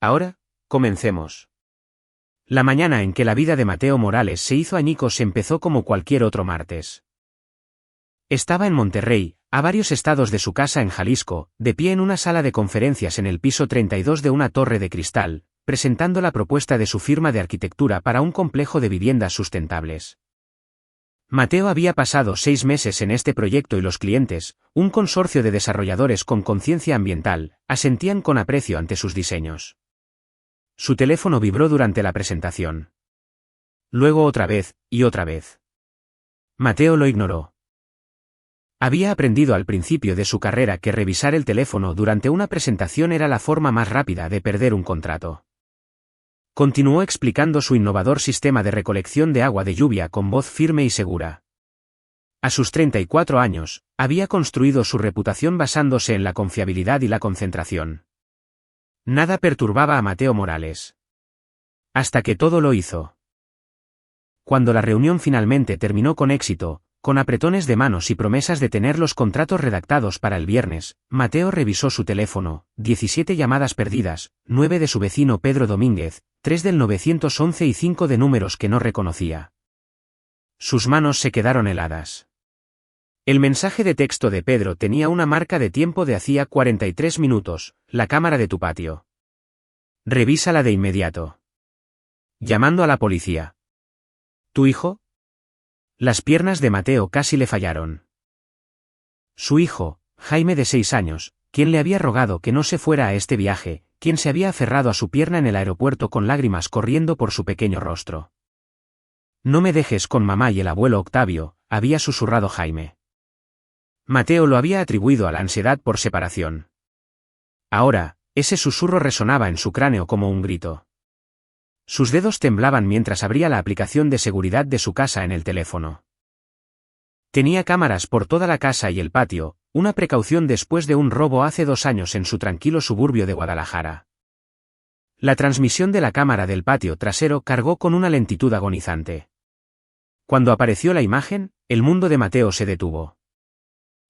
Ahora, comencemos. La mañana en que la vida de Mateo Morales se hizo añicos empezó como cualquier otro martes. Estaba en Monterrey, a varios estados de su casa en Jalisco, de pie en una sala de conferencias en el piso 32 de una torre de cristal, presentando la propuesta de su firma de arquitectura para un complejo de viviendas sustentables. Mateo había pasado 6 meses en este proyecto y los clientes, un consorcio de desarrolladores con conciencia ambiental, asentían con aprecio ante sus diseños. Su teléfono vibró durante la presentación. Luego otra vez, y otra vez. Mateo lo ignoró. Había aprendido al principio de su carrera que revisar el teléfono durante una presentación era la forma más rápida de perder un contrato. Continuó explicando su innovador sistema de recolección de agua de lluvia con voz firme y segura. A sus 34 años, había construido su reputación basándose en la confiabilidad y la concentración. Nada perturbaba a Mateo Morales. Hasta que todo lo hizo. Cuando la reunión finalmente terminó con éxito, con apretones de manos y promesas de tener los contratos redactados para el viernes, Mateo revisó su teléfono, 17 llamadas perdidas, 9 de su vecino Pedro Domínguez, 3 del 911 y 5 de números que no reconocía. Sus manos se quedaron heladas. El mensaje de texto de Pedro tenía una marca de tiempo de hacía 43 minutos, la cámara de tu patio. Revísala de inmediato. Llamando a la policía. ¿Tu hijo? Las piernas de Mateo casi le fallaron. Su hijo, Jaime de 6 años, quien le había rogado que no se fuera a este viaje, quien se había aferrado a su pierna en el aeropuerto con lágrimas corriendo por su pequeño rostro. No me dejes con mamá y el abuelo Octavio, había susurrado Jaime. Mateo lo había atribuido a la ansiedad por separación. Ahora, ese susurro resonaba en su cráneo como un grito. Sus dedos temblaban mientras abría la aplicación de seguridad de su casa en el teléfono. Tenía cámaras por toda la casa y el patio, una precaución después de un robo hace 2 años en su tranquilo suburbio de Guadalajara. La transmisión de la cámara del patio trasero cargó con una lentitud agonizante. Cuando apareció la imagen, el mundo de Mateo se detuvo.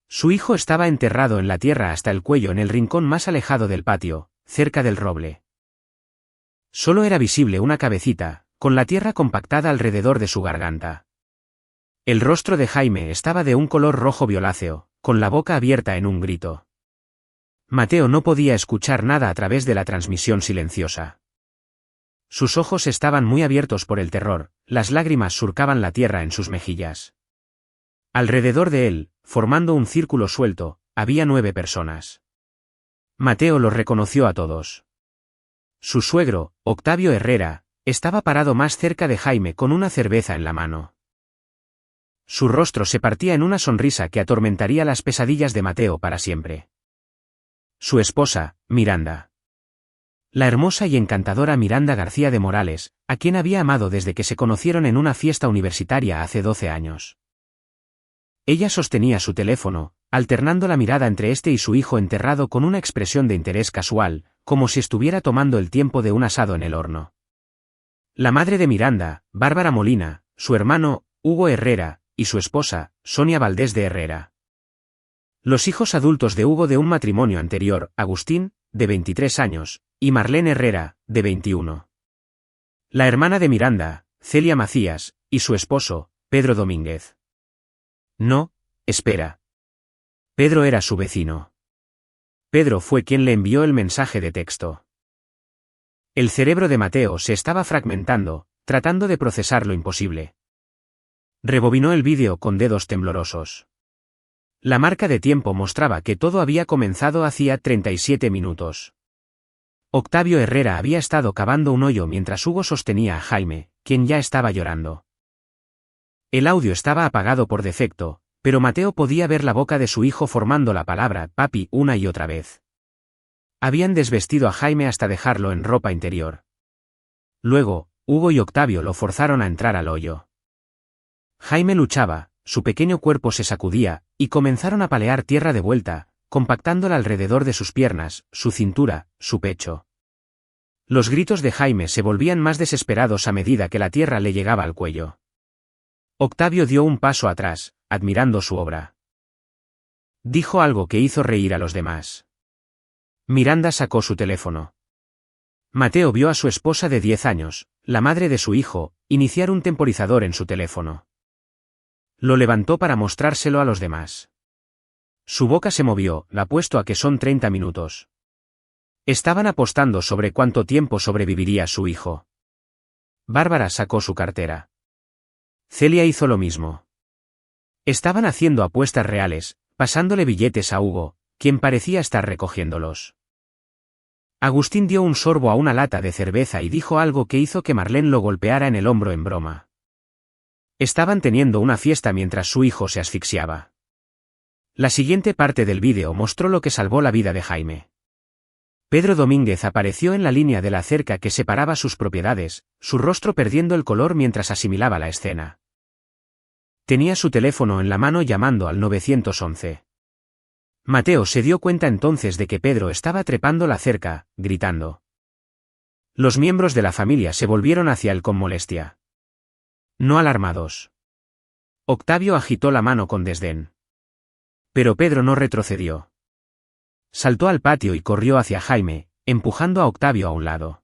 Su hijo estaba enterrado en la tierra hasta el cuello en el rincón más alejado del patio, cerca del roble. Solo era visible una cabecita, con la tierra compactada alrededor de su garganta. El rostro de Jaime estaba de un color rojo violáceo, con la boca abierta en un grito. Mateo no podía escuchar nada a través de la transmisión silenciosa. Sus ojos estaban muy abiertos por el terror, las lágrimas surcaban la tierra en sus mejillas. Alrededor de él, formando un círculo suelto, había 9 personas. Mateo los reconoció a todos. Su suegro, Octavio Herrera, estaba parado más cerca de Jaime con una cerveza en la mano. Su rostro se partía en una sonrisa que atormentaría las pesadillas de Mateo para siempre. Su esposa, Miranda. La hermosa y encantadora Miranda García de Morales, a quien había amado desde que se conocieron en una fiesta universitaria hace 12 años. Ella sostenía su teléfono, alternando la mirada entre este y su hijo enterrado con una expresión de interés casual, como si estuviera tomando el tiempo de un asado en el horno. La madre de Miranda, Bárbara Molina, su hermano, Hugo Herrera, y su esposa, Sonia Valdés de Herrera. Los hijos adultos de Hugo de un matrimonio anterior, Agustín, de 23 años, y Marlene Herrera, de 21. La hermana de Miranda, Celia Macías, y su esposo, Pedro Domínguez. No, espera. Pedro era su vecino. Pedro fue quien le envió el mensaje de texto. El cerebro de Mateo se estaba fragmentando, tratando de procesar lo imposible. Rebobinó el vídeo con dedos temblorosos. La marca de tiempo mostraba que todo había comenzado hacía 37 minutos. Octavio Herrera había estado cavando un hoyo mientras Hugo sostenía a Jaime, quien ya estaba llorando. El audio estaba apagado por defecto, pero Mateo podía ver la boca de su hijo formando la palabra papi una y otra vez. Habían desvestido a Jaime hasta dejarlo en ropa interior. Luego, Hugo y Octavio lo forzaron a entrar al hoyo. Jaime luchaba, su pequeño cuerpo se sacudía, y comenzaron a palear tierra de vuelta, compactándola alrededor de sus piernas, su cintura, su pecho. Los gritos de Jaime se volvían más desesperados a medida que la tierra le llegaba al cuello. Octavio dio un paso atrás, admirando su obra. Dijo algo que hizo reír a los demás. Miranda sacó su teléfono. Mateo vio a su esposa de 10 años, la madre de su hijo, iniciar un temporizador en su teléfono. Lo levantó para mostrárselo a los demás. Su boca se movió, le apuesto a que son 30 minutos. Estaban apostando sobre cuánto tiempo sobreviviría su hijo. Bárbara sacó su cartera. Celia hizo lo mismo. Estaban haciendo apuestas reales, pasándole billetes a Hugo, quien parecía estar recogiéndolos. Agustín dio un sorbo a una lata de cerveza y dijo algo que hizo que Marlene lo golpeara en el hombro en broma. Estaban teniendo una fiesta mientras su hijo se asfixiaba. La siguiente parte del vídeo mostró lo que salvó la vida de Jaime. Pedro Domínguez apareció en la línea de la cerca que separaba sus propiedades, su rostro perdiendo el color mientras asimilaba la escena. Tenía su teléfono en la mano llamando al 911. Mateo se dio cuenta entonces de que Pedro estaba trepando la cerca, gritando. Los miembros de la familia se volvieron hacia él con molestia. No alarmados. Octavio agitó la mano con desdén. Pero Pedro no retrocedió. Saltó al patio y corrió hacia Jaime, empujando a Octavio a un lado.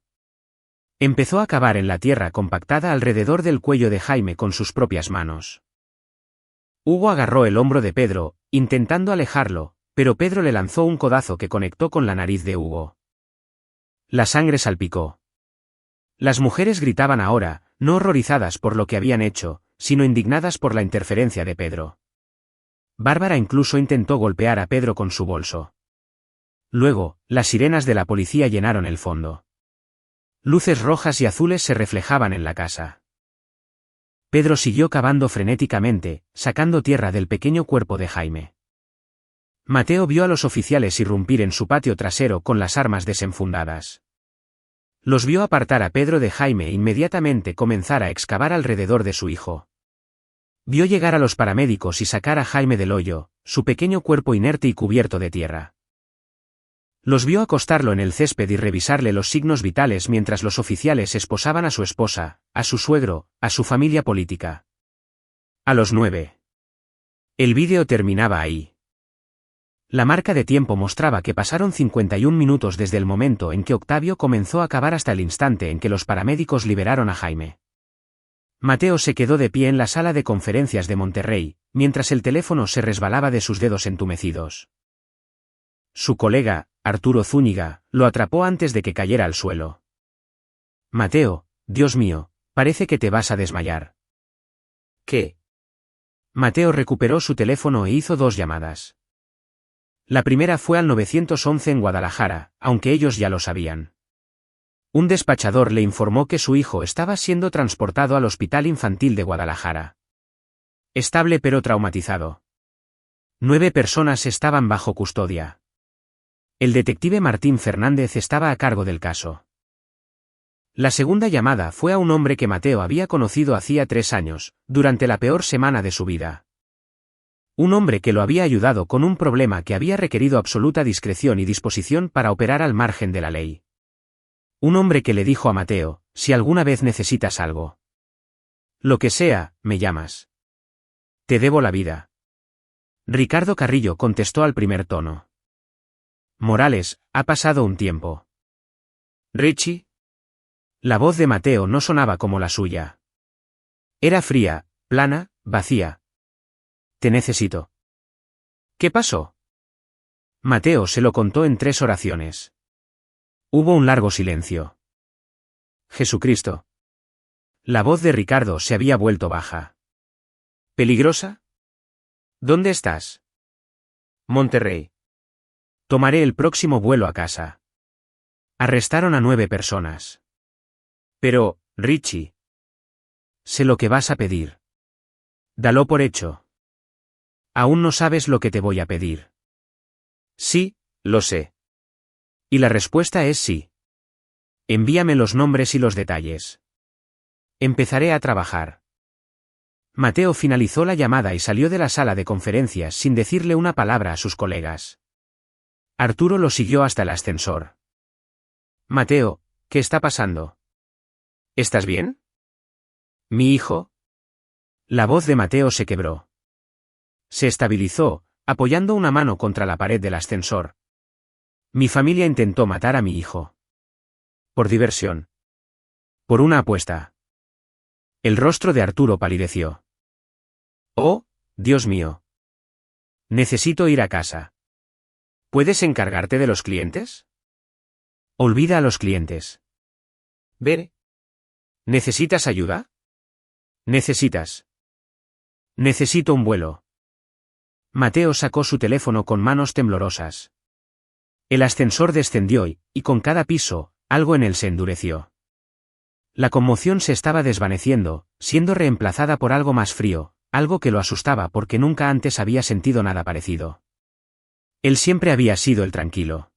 Empezó a cavar en la tierra compactada alrededor del cuello de Jaime con sus propias manos. Hugo agarró el hombro de Pedro, intentando alejarlo, pero Pedro le lanzó un codazo que conectó con la nariz de Hugo. La sangre salpicó. Las mujeres gritaban ahora, no horrorizadas por lo que habían hecho, sino indignadas por la interferencia de Pedro. Bárbara incluso intentó golpear a Pedro con su bolso. Luego, las sirenas de la policía llenaron el fondo. Luces rojas y azules se reflejaban en la casa. Pedro siguió cavando frenéticamente, sacando tierra del pequeño cuerpo de Jaime. Mateo vio a los oficiales irrumpir en su patio trasero con las armas desenfundadas. Los vio apartar a Pedro de Jaime e inmediatamente comenzar a excavar alrededor de su hijo. Vio llegar a los paramédicos y sacar a Jaime del hoyo, su pequeño cuerpo inerte y cubierto de tierra. Los vio acostarlo en el césped y revisarle los signos vitales mientras los oficiales esposaban a su esposa, a su suegro, a su familia política. A los 9. El vídeo terminaba ahí. La marca de tiempo mostraba que pasaron 51 minutos desde el momento en que Octavio comenzó a cavar hasta el instante en que los paramédicos liberaron a Jaime. Mateo se quedó de pie en la sala de conferencias de Monterrey, mientras el teléfono se resbalaba de sus dedos entumecidos. Su colega, Arturo Zúñiga, lo atrapó antes de que cayera al suelo. Mateo, Dios mío, parece que te vas a desmayar. ¿Qué? Mateo recuperó su teléfono e hizo 2 llamadas. La primera fue al 911 en Guadalajara, aunque ellos ya lo sabían. Un despachador le informó que su hijo estaba siendo transportado al Hospital Infantil de Guadalajara. Estable pero traumatizado. 9 personas estaban bajo custodia. El detective Martín Fernández estaba a cargo del caso. La segunda llamada fue a un hombre que Mateo había conocido hacía 3 años, durante la peor semana de su vida. Un hombre que lo había ayudado con un problema que había requerido absoluta discreción y disposición para operar al margen de la ley. Un hombre que le dijo a Mateo, si alguna vez necesitas algo. Lo que sea, me llamas. Te debo la vida. Ricardo Carrillo contestó al primer tono. Morales, ha pasado un tiempo. ¿Richie? La voz de Mateo no sonaba como la suya. Era fría, plana, vacía. Te necesito. ¿Qué pasó? Mateo se lo contó en 3 oraciones. Hubo un largo silencio. Jesucristo. La voz de Ricardo se había vuelto baja. ¿Peligrosa? ¿Dónde estás? Monterrey. Tomaré el próximo vuelo a casa. Arrestaron a 9 personas. Pero, Richie. Sé lo que vas a pedir. Dalo por hecho. Aún no sabes lo que te voy a pedir. Sí, lo sé. Y la respuesta es sí. Envíame los nombres y los detalles. Empezaré a trabajar. Mateo finalizó la llamada y salió de la sala de conferencias sin decirle una palabra a sus colegas. Arturo lo siguió hasta el ascensor. Mateo, ¿qué está pasando? ¿Estás bien? ¿Mi hijo? La voz de Mateo se quebró. Se estabilizó, apoyando una mano contra la pared del ascensor. Mi familia intentó matar a mi hijo. Por diversión. Por una apuesta. El rostro de Arturo palideció. Oh, Dios mío. Necesito ir a casa. ¿Puedes encargarte de los clientes? Olvida a los clientes. Veré. ¿Necesitas ayuda? Necesito un vuelo. Mateo sacó su teléfono con manos temblorosas. El ascensor descendió y con cada piso, algo en él se endureció. La conmoción se estaba desvaneciendo, siendo reemplazada por algo más frío, algo que lo asustaba porque nunca antes había sentido nada parecido. Él siempre había sido el tranquilo.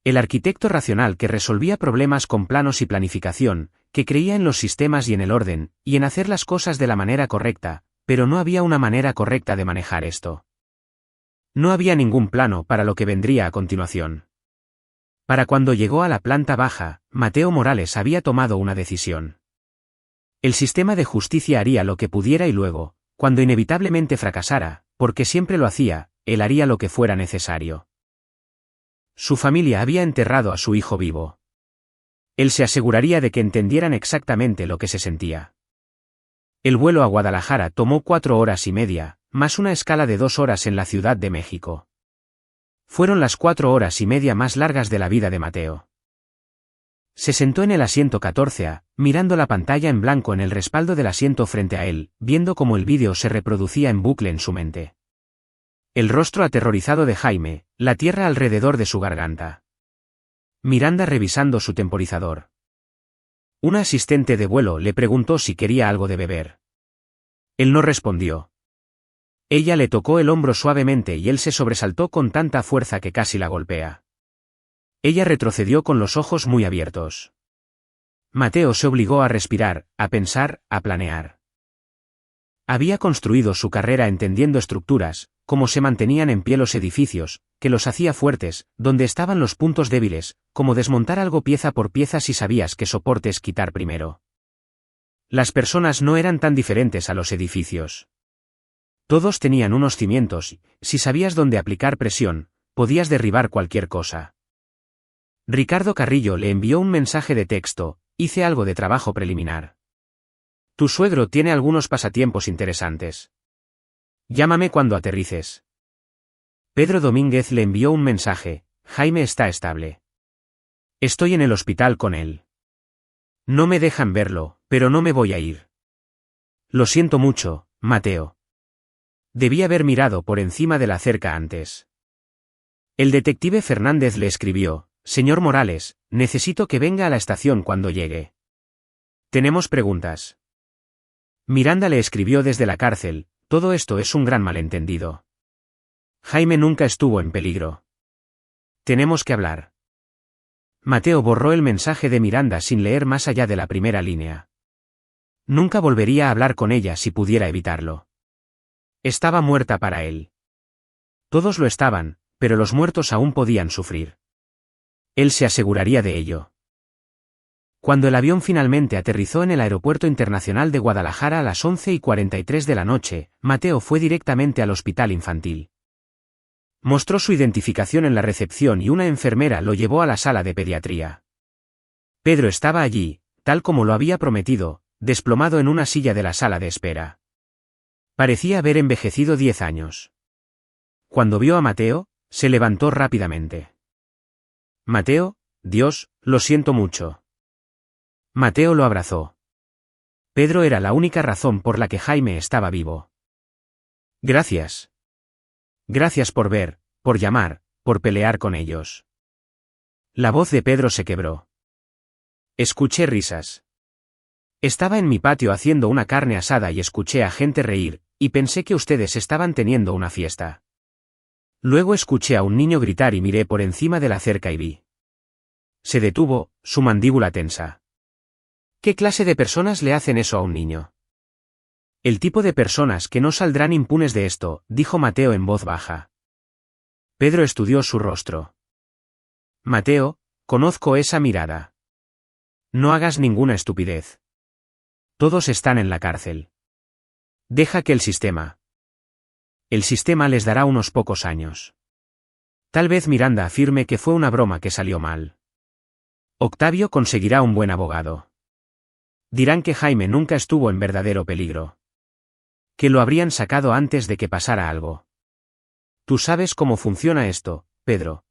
El arquitecto racional que resolvía problemas con planos y planificación, que creía en los sistemas y en el orden, y en hacer las cosas de la manera correcta, pero no había una manera correcta de manejar esto. No había ningún plano para lo que vendría a continuación. Para cuando llegó a la planta baja, Mateo Morales había tomado una decisión. El sistema de justicia haría lo que pudiera y luego, cuando inevitablemente fracasara, porque siempre lo hacía, él haría lo que fuera necesario. Su familia había enterrado a su hijo vivo. Él se aseguraría de que entendieran exactamente lo que se sentía. El vuelo a Guadalajara tomó 4 horas y media, más una escala de 2 horas en la Ciudad de México. Fueron las 4 horas y media más largas de la vida de Mateo. Se sentó en el asiento 14A, mirando la pantalla en blanco en el respaldo del asiento frente a él, viendo cómo el vídeo se reproducía en bucle en su mente. El rostro aterrorizado de Jaime, la tierra alrededor de su garganta. Miranda revisando su temporizador. Una asistente de vuelo le preguntó si quería algo de beber. Él no respondió. Ella le tocó el hombro suavemente y él se sobresaltó con tanta fuerza que casi la golpea. Ella retrocedió con los ojos muy abiertos. Mateo se obligó a respirar, a pensar, a planear. Había construido su carrera entendiendo estructuras, cómo se mantenían en pie los edificios, que los hacía fuertes, dónde estaban los puntos débiles, cómo desmontar algo pieza por pieza si sabías qué soportes quitar primero. Las personas no eran tan diferentes a los edificios. Todos tenían unos cimientos y, si sabías dónde aplicar presión, podías derribar cualquier cosa. Ricardo Carrillo le envió un mensaje de texto: hice algo de trabajo preliminar. Tu suegro tiene algunos pasatiempos interesantes. Llámame cuando aterrices. Pedro Domínguez le envió un mensaje: Jaime está estable. Estoy en el hospital con él. No me dejan verlo, pero no me voy a ir. Lo siento mucho, Mateo. Debí haber mirado por encima de la cerca antes. El detective Fernández le escribió: Señor Morales, necesito que venga a la estación cuando llegue. Tenemos preguntas. Miranda le escribió desde la cárcel: todo esto es un gran malentendido. Jaime nunca estuvo en peligro. Tenemos que hablar. Mateo borró el mensaje de Miranda sin leer más allá de la primera línea. Nunca volvería a hablar con ella si pudiera evitarlo. Estaba muerta para él. Todos lo estaban, pero los muertos aún podían sufrir. Él se aseguraría de ello. Cuando el avión finalmente aterrizó en el Aeropuerto Internacional de Guadalajara a las 11:43 de la noche, Mateo fue directamente al hospital infantil. Mostró su identificación en la recepción y una enfermera lo llevó a la sala de pediatría. Pedro estaba allí, tal como lo había prometido, desplomado en una silla de la sala de espera. Parecía haber envejecido 10 años. Cuando vio a Mateo, se levantó rápidamente. Mateo, Dios, lo siento mucho. Mateo lo abrazó. Pedro era la única razón por la que Jaime estaba vivo. Gracias. Gracias por ver, por llamar, por pelear con ellos. La voz de Pedro se quebró. Escuché risas. Estaba en mi patio haciendo una carne asada y escuché a gente reír, y pensé que ustedes estaban teniendo una fiesta. Luego escuché a un niño gritar y miré por encima de la cerca y vi. Se detuvo, su mandíbula tensa. ¿Qué clase de personas le hacen eso a un niño? El tipo de personas que no saldrán impunes de esto, dijo Mateo en voz baja. Pedro estudió su rostro. Mateo, conozco esa mirada. No hagas ninguna estupidez. Todos están en la cárcel. Deja que el sistema les dará unos pocos años. Tal vez Miranda afirme que fue una broma que salió mal. Octavio conseguirá un buen abogado. Dirán que Jaime nunca estuvo en verdadero peligro. Que lo habrían sacado antes de que pasara algo. Tú sabes cómo funciona esto, Pedro.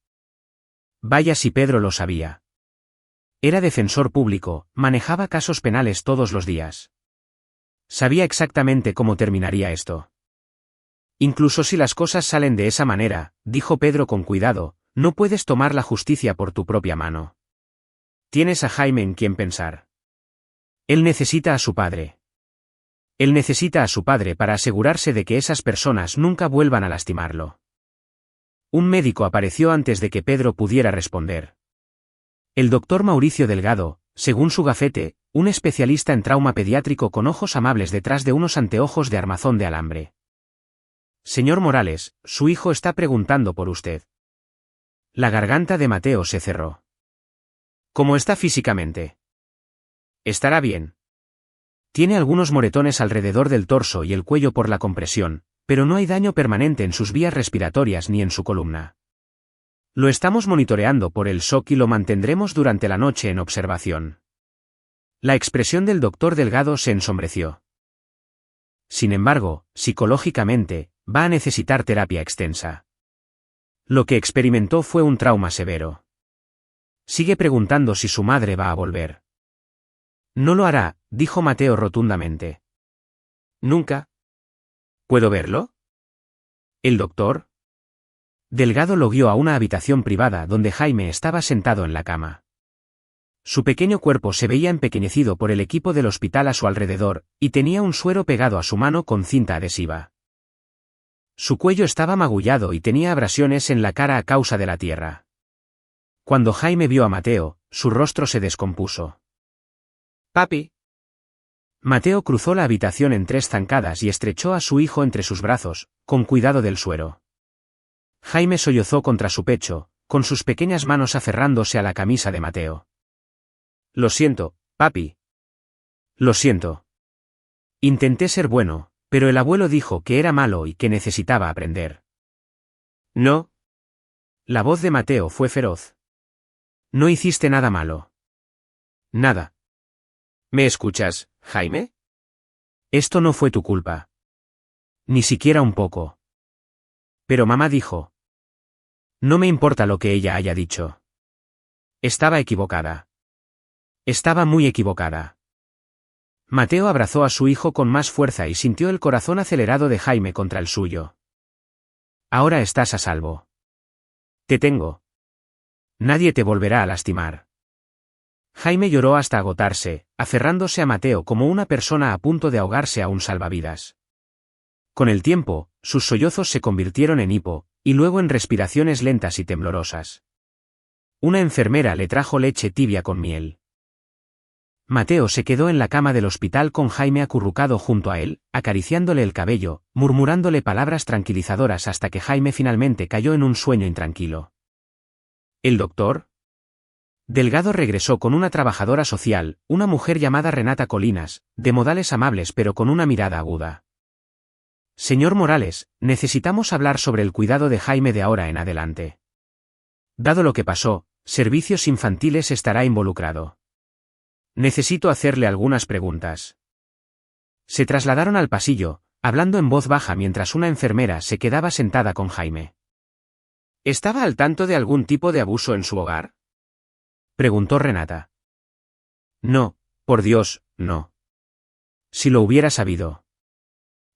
Vaya si Pedro lo sabía. Era defensor público, manejaba casos penales todos los días. Sabía exactamente cómo terminaría esto. Incluso si las cosas salen de esa manera, dijo Pedro con cuidado, no puedes tomar la justicia por tu propia mano. Tienes a Jaime en quien pensar. Él necesita a su padre. Él necesita a su padre para asegurarse de que esas personas nunca vuelvan a lastimarlo. Un médico apareció antes de que Pedro pudiera responder. El doctor Mauricio Delgado, según su gafete, un especialista en trauma pediátrico con ojos amables detrás de unos anteojos de armazón de alambre. Señor Morales, su hijo está preguntando por usted. La garganta de Mateo se cerró. ¿Cómo está físicamente? Estará bien. Tiene algunos moretones alrededor del torso y el cuello por la compresión, pero no hay daño permanente en sus vías respiratorias ni en su columna. Lo estamos monitoreando por el shock y lo mantendremos durante la noche en observación. La expresión del doctor Delgado se ensombreció. Sin embargo, psicológicamente, va a necesitar terapia extensa. Lo que experimentó fue un trauma severo. Sigue preguntando si su madre va a volver. No lo hará, dijo Mateo rotundamente. ¿Nunca? ¿Puedo verlo? ¿El doctor? Delgado lo guió a una habitación privada donde Jaime estaba sentado en la cama. Su pequeño cuerpo se veía empequeñecido por el equipo del hospital a su alrededor, y tenía un suero pegado a su mano con cinta adhesiva. Su cuello estaba magullado y tenía abrasiones en la cara a causa de la tierra. Cuando Jaime vio a Mateo, su rostro se descompuso. «Papi». Mateo cruzó la habitación en 3 zancadas y estrechó a su hijo entre sus brazos, con cuidado del suero. Jaime sollozó contra su pecho, con sus pequeñas manos aferrándose a la camisa de Mateo. «Lo siento, papi. Lo siento. Intenté ser bueno, pero el abuelo dijo que era malo y que necesitaba aprender». «No». La voz de Mateo fue feroz. «No hiciste nada malo». «Nada». ¿Me escuchas, Jaime? Esto no fue tu culpa. Ni siquiera un poco. Pero mamá dijo. No me importa lo que ella haya dicho. Estaba equivocada. Estaba muy equivocada. Mateo abrazó a su hijo con más fuerza y sintió el corazón acelerado de Jaime contra el suyo. Ahora estás a salvo. Te tengo. Nadie te volverá a lastimar. Jaime lloró hasta agotarse, aferrándose a Mateo como una persona a punto de ahogarse a un salvavidas. Con el tiempo, sus sollozos se convirtieron en hipo, y luego en respiraciones lentas y temblorosas. Una enfermera le trajo leche tibia con miel. Mateo se quedó en la cama del hospital con Jaime acurrucado junto a él, acariciándole el cabello, murmurándole palabras tranquilizadoras hasta que Jaime finalmente cayó en un sueño intranquilo. ¿El doctor? Delgado regresó con una trabajadora social, una mujer llamada Renata Colinas, de modales amables pero con una mirada aguda. Señor Morales, necesitamos hablar sobre el cuidado de Jaime de ahora en adelante. Dado lo que pasó, Servicios Infantiles estará involucrado. Necesito hacerle algunas preguntas. Se trasladaron al pasillo, hablando en voz baja mientras una enfermera se quedaba sentada con Jaime. ¿Estaba al tanto de algún tipo de abuso en su hogar?, preguntó Renata. No, por Dios, no. Si lo hubiera sabido.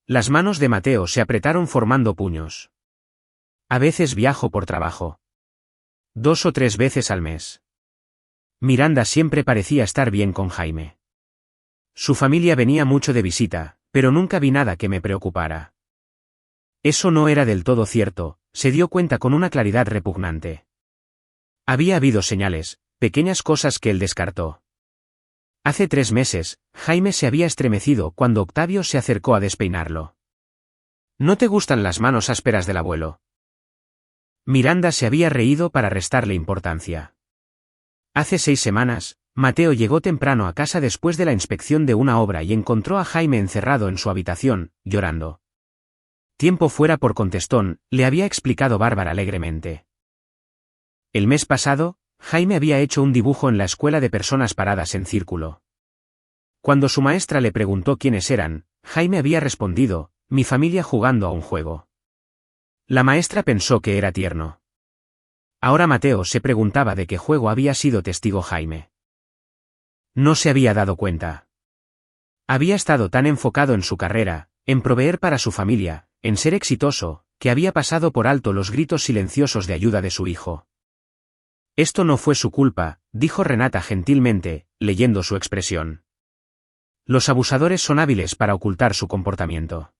Las manos de Mateo se apretaron formando puños. A veces viajo por trabajo. 2 o 3 veces al mes. Miranda siempre parecía estar bien con Jaime. Su familia venía mucho de visita, pero nunca vi nada que me preocupara. Eso no era del todo cierto, se dio cuenta con una claridad repugnante. Había habido señales, pequeñas cosas que él descartó. Hace 3 meses, Jaime se había estremecido cuando Octavio se acercó a despeinarlo. ¿No te gustan las manos ásperas del abuelo? Miranda se había reído para restarle importancia. Hace 6 semanas, Mateo llegó temprano a casa después de la inspección de una obra y encontró a Jaime encerrado en su habitación, llorando. Tiempo fuera por contestón, le había explicado Bárbara alegremente. El mes pasado, Jaime había hecho un dibujo en la escuela de personas paradas en círculo. Cuando su maestra le preguntó quiénes eran, Jaime había respondido, mi familia jugando a un juego. La maestra pensó que era tierno. Ahora Mateo se preguntaba de qué juego había sido testigo Jaime. No se había dado cuenta. Había estado tan enfocado en su carrera, en proveer para su familia, en ser exitoso, que había pasado por alto los gritos silenciosos de ayuda de su hijo. Esto no fue su culpa, dijo Renata gentilmente, leyendo su expresión. Los abusadores son hábiles para ocultar su comportamiento.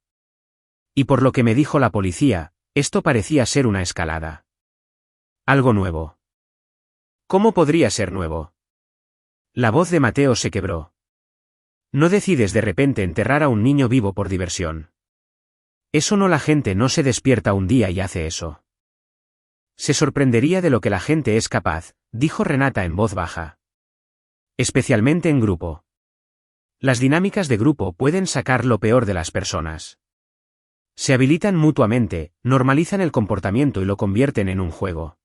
Y por lo que me dijo la policía, esto parecía ser una escalada. Algo nuevo. ¿Cómo podría ser nuevo? La voz de Mateo se quebró. No decides de repente enterrar a un niño vivo por diversión. Eso no, la gente no se despierta un día y hace eso. Se sorprendería de lo que la gente es capaz, dijo Renata en voz baja. Especialmente en grupo. Las dinámicas de grupo pueden sacar lo peor de las personas. Se habilitan mutuamente, normalizan el comportamiento y lo convierten en un juego.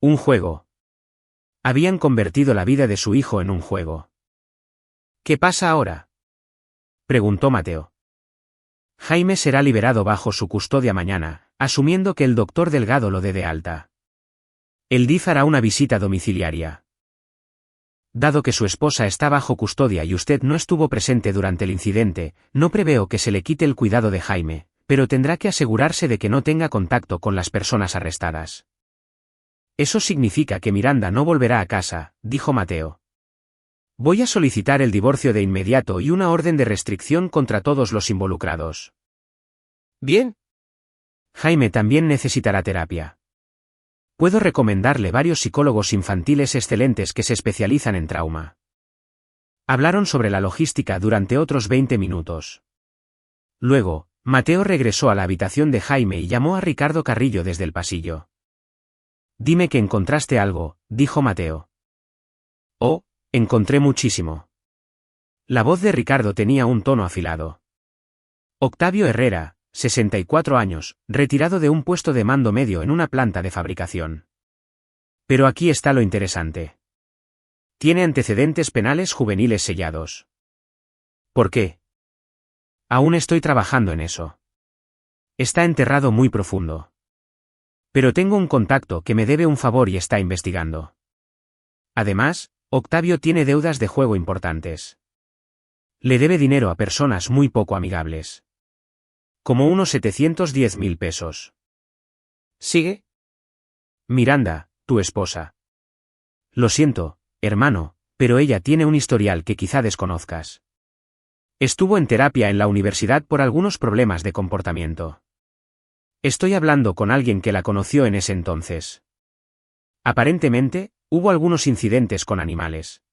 Un juego. Habían convertido la vida de su hijo en un juego. ¿Qué pasa ahora?, preguntó Mateo. Jaime será liberado bajo su custodia mañana, asumiendo que el doctor Delgado lo dé de alta. El DIF hará una visita domiciliaria. Dado que su esposa está bajo custodia y usted no estuvo presente durante el incidente, no preveo que se le quite el cuidado de Jaime, pero tendrá que asegurarse de que no tenga contacto con las personas arrestadas. Eso significa que Miranda no volverá a casa, dijo Mateo. Voy a solicitar el divorcio de inmediato y una orden de restricción contra todos los involucrados. Bien. Jaime también necesitará terapia. Puedo recomendarle varios psicólogos infantiles excelentes que se especializan en trauma. Hablaron sobre la logística durante otros 20 minutos. Luego, Mateo regresó a la habitación de Jaime y llamó a Ricardo Carrillo desde el pasillo. Dime que encontraste algo, dijo Mateo. Oh, encontré muchísimo. La voz de Ricardo tenía un tono afilado. Octavio Herrera, 64 años, retirado de un puesto de mando medio en una planta de fabricación. Pero aquí está lo interesante. Tiene antecedentes penales juveniles sellados. ¿Por qué? Aún estoy trabajando en eso. Está enterrado muy profundo. Pero tengo un contacto que me debe un favor y está investigando. Además, Octavio tiene deudas de juego importantes. Le debe dinero a personas muy poco amigables. Como unos 710.000 pesos. ¿Sigue? Miranda, tu esposa. Lo siento, hermano, pero ella tiene un historial que quizá desconozcas. Estuvo en terapia en la universidad por algunos problemas de comportamiento. Estoy hablando con alguien que la conoció en ese entonces. Aparentemente, hubo algunos incidentes con animales.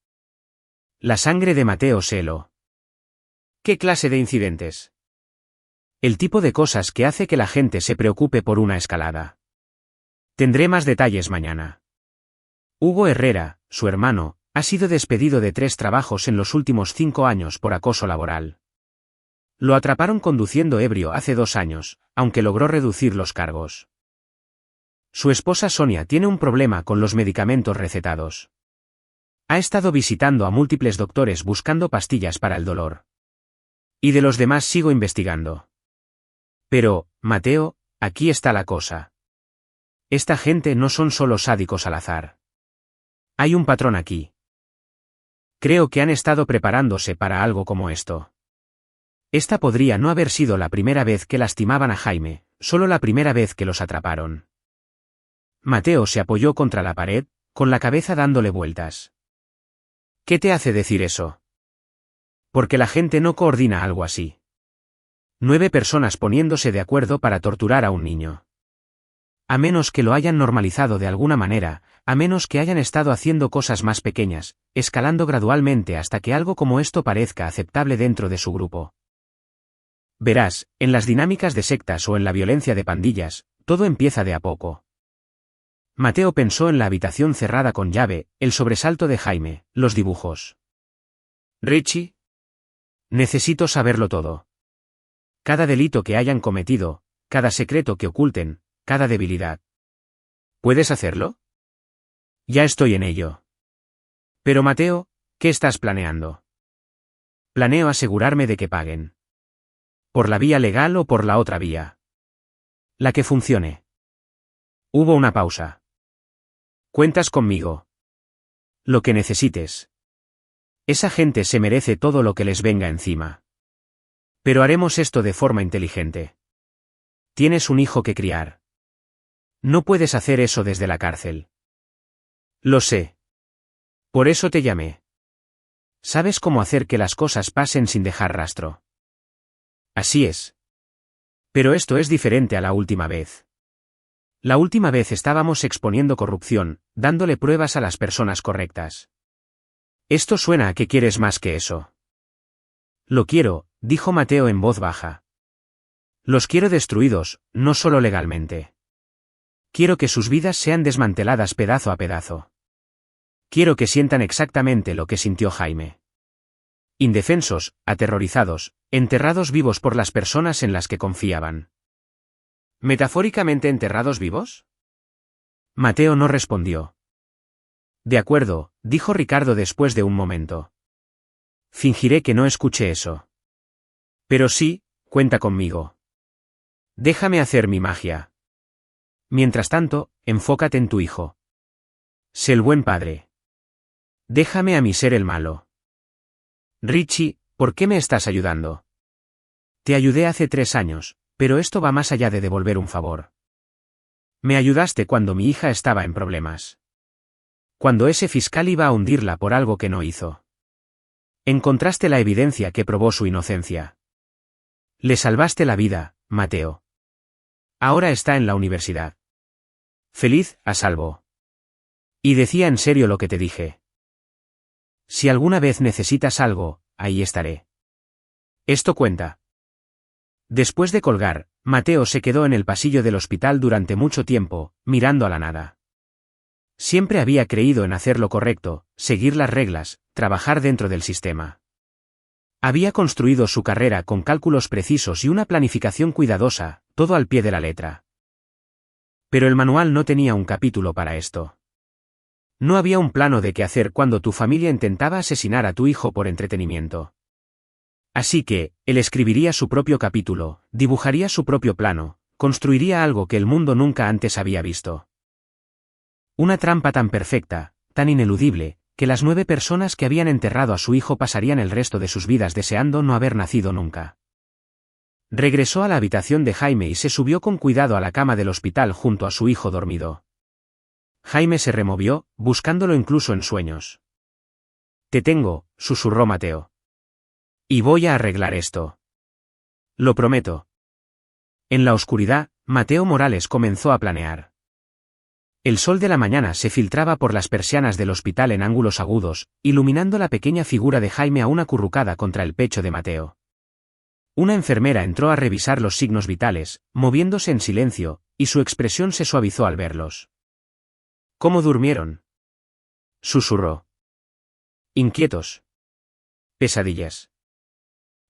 La sangre de Mateo se heló. ¿Qué clase de incidentes? El tipo de cosas que hace que la gente se preocupe por una escalada. Tendré más detalles mañana. Hugo Herrera, su hermano, ha sido despedido de 3 trabajos en los últimos 5 años por acoso laboral. Lo atraparon conduciendo ebrio hace 2 años, aunque logró reducir los cargos. Su esposa Sonia tiene un problema con los medicamentos recetados. Ha estado visitando a múltiples doctores buscando pastillas para el dolor. Y de los demás sigo investigando. Pero, Mateo, aquí está la cosa. Esta gente no son solo sádicos al azar. Hay un patrón aquí. Creo que han estado preparándose para algo como esto. Esta podría no haber sido la primera vez que lastimaban a Jaime, solo la primera vez que los atraparon. Mateo se apoyó contra la pared, con la cabeza dándole vueltas. ¿Qué te hace decir eso? Porque la gente no coordina algo así. 9 personas poniéndose de acuerdo para torturar a un niño. A menos que lo hayan normalizado de alguna manera, a menos que hayan estado haciendo cosas más pequeñas, escalando gradualmente hasta que algo como esto parezca aceptable dentro de su grupo. Verás, en las dinámicas de sectas o en la violencia de pandillas, todo empieza de a poco. Mateo pensó en la habitación cerrada con llave, el sobresalto de Jaime, los dibujos. Richie. Necesito saberlo todo. Cada delito que hayan cometido, cada secreto que oculten, cada debilidad. ¿Puedes hacerlo? Ya estoy en ello. Pero Mateo, ¿qué estás planeando? Planeo asegurarme de que paguen. ¿Por la vía legal o por la otra vía? La que funcione. Hubo una pausa. Cuentas conmigo. Lo que necesites. Esa gente se merece todo lo que les venga encima. Pero haremos esto de forma inteligente. Tienes un hijo que criar. No puedes hacer eso desde la cárcel. Lo sé. Por eso te llamé. Sabes cómo hacer que las cosas pasen sin dejar rastro. Así es. Pero esto es diferente a la última vez. La última vez estábamos exponiendo corrupción, dándole pruebas a las personas correctas. Esto suena a que quieres más que eso. Lo quiero, dijo Mateo en voz baja. Los quiero destruidos, no solo legalmente. Quiero que sus vidas sean desmanteladas pedazo a pedazo. Quiero que sientan exactamente lo que sintió Jaime. Indefensos, aterrorizados, enterrados vivos por las personas en las que confiaban. ¿Metafóricamente enterrados vivos? Mateo no respondió. De acuerdo, dijo Ricardo después de un momento. Fingiré que no escuché eso. Pero sí, cuenta conmigo. Déjame hacer mi magia. Mientras tanto, enfócate en tu hijo. Sé el buen padre. Déjame a mí ser el malo. Richie, ¿por qué me estás ayudando? Te ayudé hace 3 años, pero esto va más allá de devolver un favor. Me ayudaste cuando mi hija estaba en problemas. Cuando ese fiscal iba a hundirla por algo que no hizo. Encontraste la evidencia que probó su inocencia. Le salvaste la vida, Mateo. Ahora está en la universidad. Feliz, a salvo. Y decía en serio lo que te dije. Si alguna vez necesitas algo, ahí estaré. Esto cuenta. Después de colgar, Mateo se quedó en el pasillo del hospital durante mucho tiempo, mirando a la nada. Siempre había creído en hacer lo correcto, seguir las reglas, trabajar dentro del sistema. Había construido su carrera con cálculos precisos y una planificación cuidadosa, todo al pie de la letra. Pero el manual no tenía un capítulo para esto. No había un plano de qué hacer cuando tu familia intentaba asesinar a tu hijo por entretenimiento. Así que, él escribiría su propio capítulo, dibujaría su propio plano, construiría algo que el mundo nunca antes había visto. Una trampa tan perfecta, tan ineludible, que las 9 personas que habían enterrado a su hijo pasarían el resto de sus vidas deseando no haber nacido nunca. Regresó a la habitación de Jaime y se subió con cuidado a la cama del hospital junto a su hijo dormido. Jaime se removió, buscándolo incluso en sueños. Te tengo, susurró Mateo. Y voy a arreglar esto. Lo prometo. En la oscuridad, Mateo Morales comenzó a planear. El sol de la mañana se filtraba por las persianas del hospital en ángulos agudos, iluminando la pequeña figura de Jaime aún acurrucada contra el pecho de Mateo. Una enfermera entró a revisar los signos vitales, moviéndose en silencio, y su expresión se suavizó al verlos. ¿Cómo durmieron? Susurró. Inquietos. Pesadillas.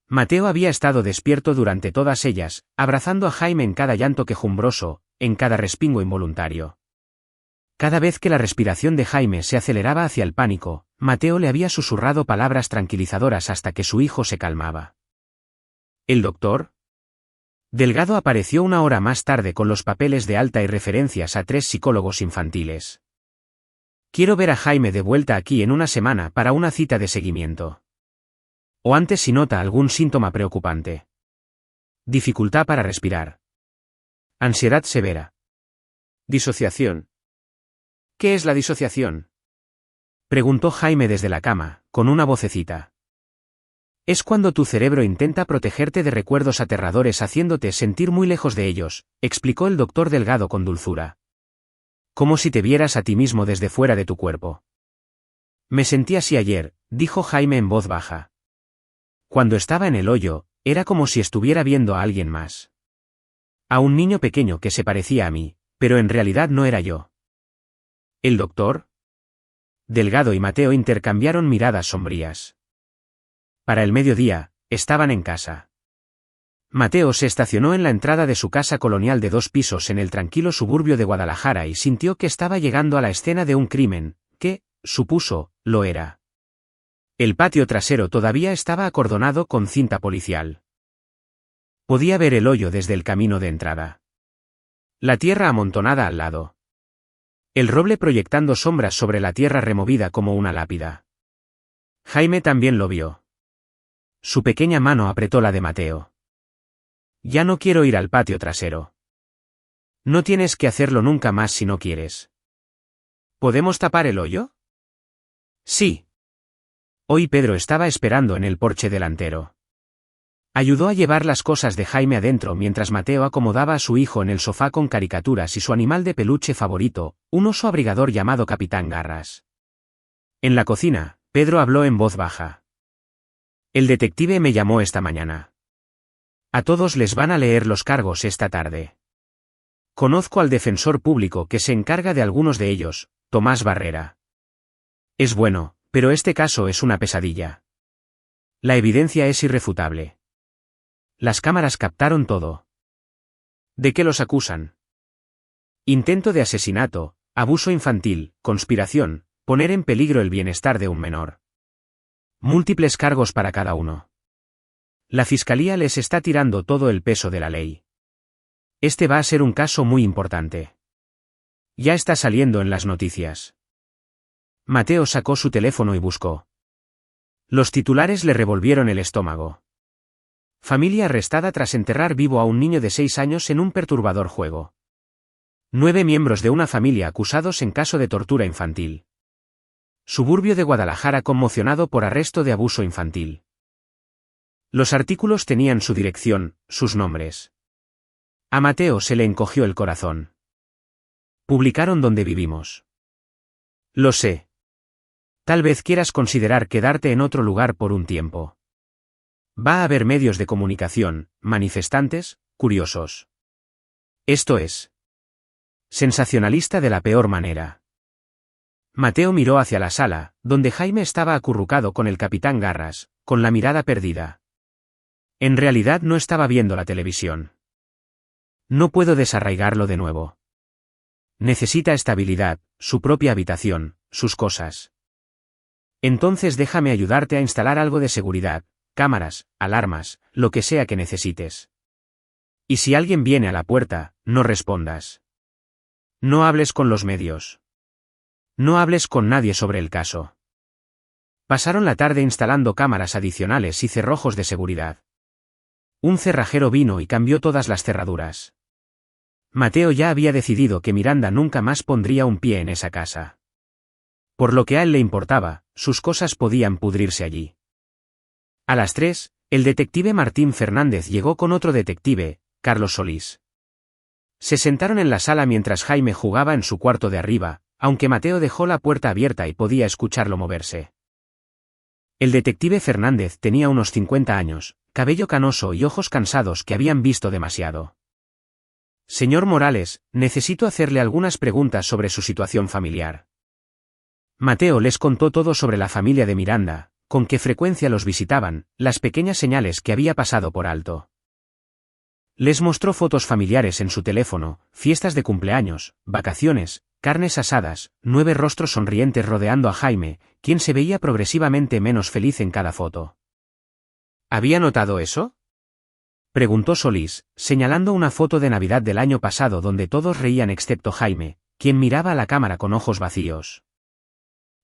Mateo había estado despierto durante todas ellas, abrazando a Jaime en cada llanto quejumbroso, en cada respingo involuntario. Cada vez que la respiración de Jaime se aceleraba hacia el pánico, Mateo le había susurrado palabras tranquilizadoras hasta que su hijo se calmaba. ¿El doctor? Delgado apareció una hora más tarde con los papeles de alta y referencias a 3 psicólogos infantiles. Quiero ver a Jaime de vuelta aquí en una semana para una cita de seguimiento. O antes si nota algún síntoma preocupante. Dificultad para respirar. Ansiedad severa. Disociación. ¿Qué es la disociación? Preguntó Jaime desde la cama, con una vocecita. Es cuando tu cerebro intenta protegerte de recuerdos aterradores haciéndote sentir muy lejos de ellos, explicó el doctor Delgado con dulzura. Como si te vieras a ti mismo desde fuera de tu cuerpo. Me sentí así ayer, dijo Jaime en voz baja. Cuando estaba en el hoyo, era como si estuviera viendo a alguien más. A un niño pequeño que se parecía a mí, pero en realidad no era yo. ¿El doctor? Delgado y Mateo intercambiaron miradas sombrías. Para el mediodía, estaban en casa. Mateo se estacionó en la entrada de su casa colonial de 2 pisos en el tranquilo suburbio de Guadalajara y sintió que estaba llegando a la escena de un crimen, que, supuso, lo era. El patio trasero todavía estaba acordonado con cinta policial. Podía ver el hoyo desde el camino de entrada. La tierra amontonada al lado. El roble proyectando sombras sobre la tierra removida como una lápida. Jaime también lo vio. Su pequeña mano apretó la de Mateo. Ya no quiero ir al patio trasero. No tienes que hacerlo nunca más si no quieres. ¿Podemos tapar el hoyo? Sí. Hoy Pedro estaba esperando en el porche delantero. Ayudó a llevar las cosas de Jaime adentro mientras Mateo acomodaba a su hijo en el sofá con caricaturas y su animal de peluche favorito, un oso abrigador llamado Capitán Garras. En la cocina, Pedro habló en voz baja. El detective me llamó esta mañana. A todos les van a leer los cargos esta tarde. Conozco al defensor público que se encarga de algunos de ellos, Tomás Barrera. Es bueno, pero este caso es una pesadilla. La evidencia es irrefutable. Las cámaras captaron todo. ¿De qué los acusan? Intento de asesinato, abuso infantil, conspiración, poner en peligro el bienestar de un menor. Múltiples cargos para cada uno. La fiscalía les está tirando todo el peso de la ley. Este va a ser un caso muy importante. Ya está saliendo en las noticias. Mateo sacó su teléfono y buscó. Los titulares le revolvieron el estómago. Familia arrestada tras enterrar vivo a un niño de 6 años en un perturbador juego. 9 miembros de una familia acusados en caso de tortura infantil. Suburbio de Guadalajara conmocionado por arresto de abuso infantil. Los artículos tenían su dirección, sus nombres. A Mateo se le encogió el corazón. Publicaron donde vivimos. Lo sé. Tal vez quieras considerar quedarte en otro lugar por un tiempo. Va a haber medios de comunicación, manifestantes, curiosos. Esto es sensacionalista de la peor manera. Mateo miró hacia la sala, donde Jaime estaba acurrucado con el Capitán Garras, con la mirada perdida. En realidad no estaba viendo la televisión. No puedo desarraigarlo de nuevo. Necesita estabilidad, su propia habitación, sus cosas. Entonces déjame ayudarte a instalar algo de seguridad, cámaras, alarmas, lo que sea que necesites. Y si alguien viene a la puerta, no respondas. No hables con los medios. No hables con nadie sobre el caso. Pasaron la tarde instalando cámaras adicionales y cerrojos de seguridad. Un cerrajero vino y cambió todas las cerraduras. Mateo ya había decidido que Miranda nunca más pondría un pie en esa casa. Por lo que a él le importaba, sus cosas podían pudrirse allí. A las 3, el detective Martín Fernández llegó con otro detective, Carlos Solís. Se sentaron en la sala mientras Jaime jugaba en su cuarto de arriba, aunque Mateo dejó la puerta abierta y podía escucharlo moverse. El detective Fernández tenía unos 50 años, cabello canoso y ojos cansados que habían visto demasiado. Señor Morales, necesito hacerle algunas preguntas sobre su situación familiar. Mateo les contó todo sobre la familia de Miranda, con qué frecuencia los visitaban, las pequeñas señales que había pasado por alto. Les mostró fotos familiares en su teléfono, fiestas de cumpleaños, vacaciones, carnes asadas, 9 rostros sonrientes rodeando a Jaime, quien se veía progresivamente menos feliz en cada foto. ¿Había notado eso?, preguntó Solís, señalando una foto de Navidad del año pasado donde todos reían excepto Jaime, quien miraba a la cámara con ojos vacíos.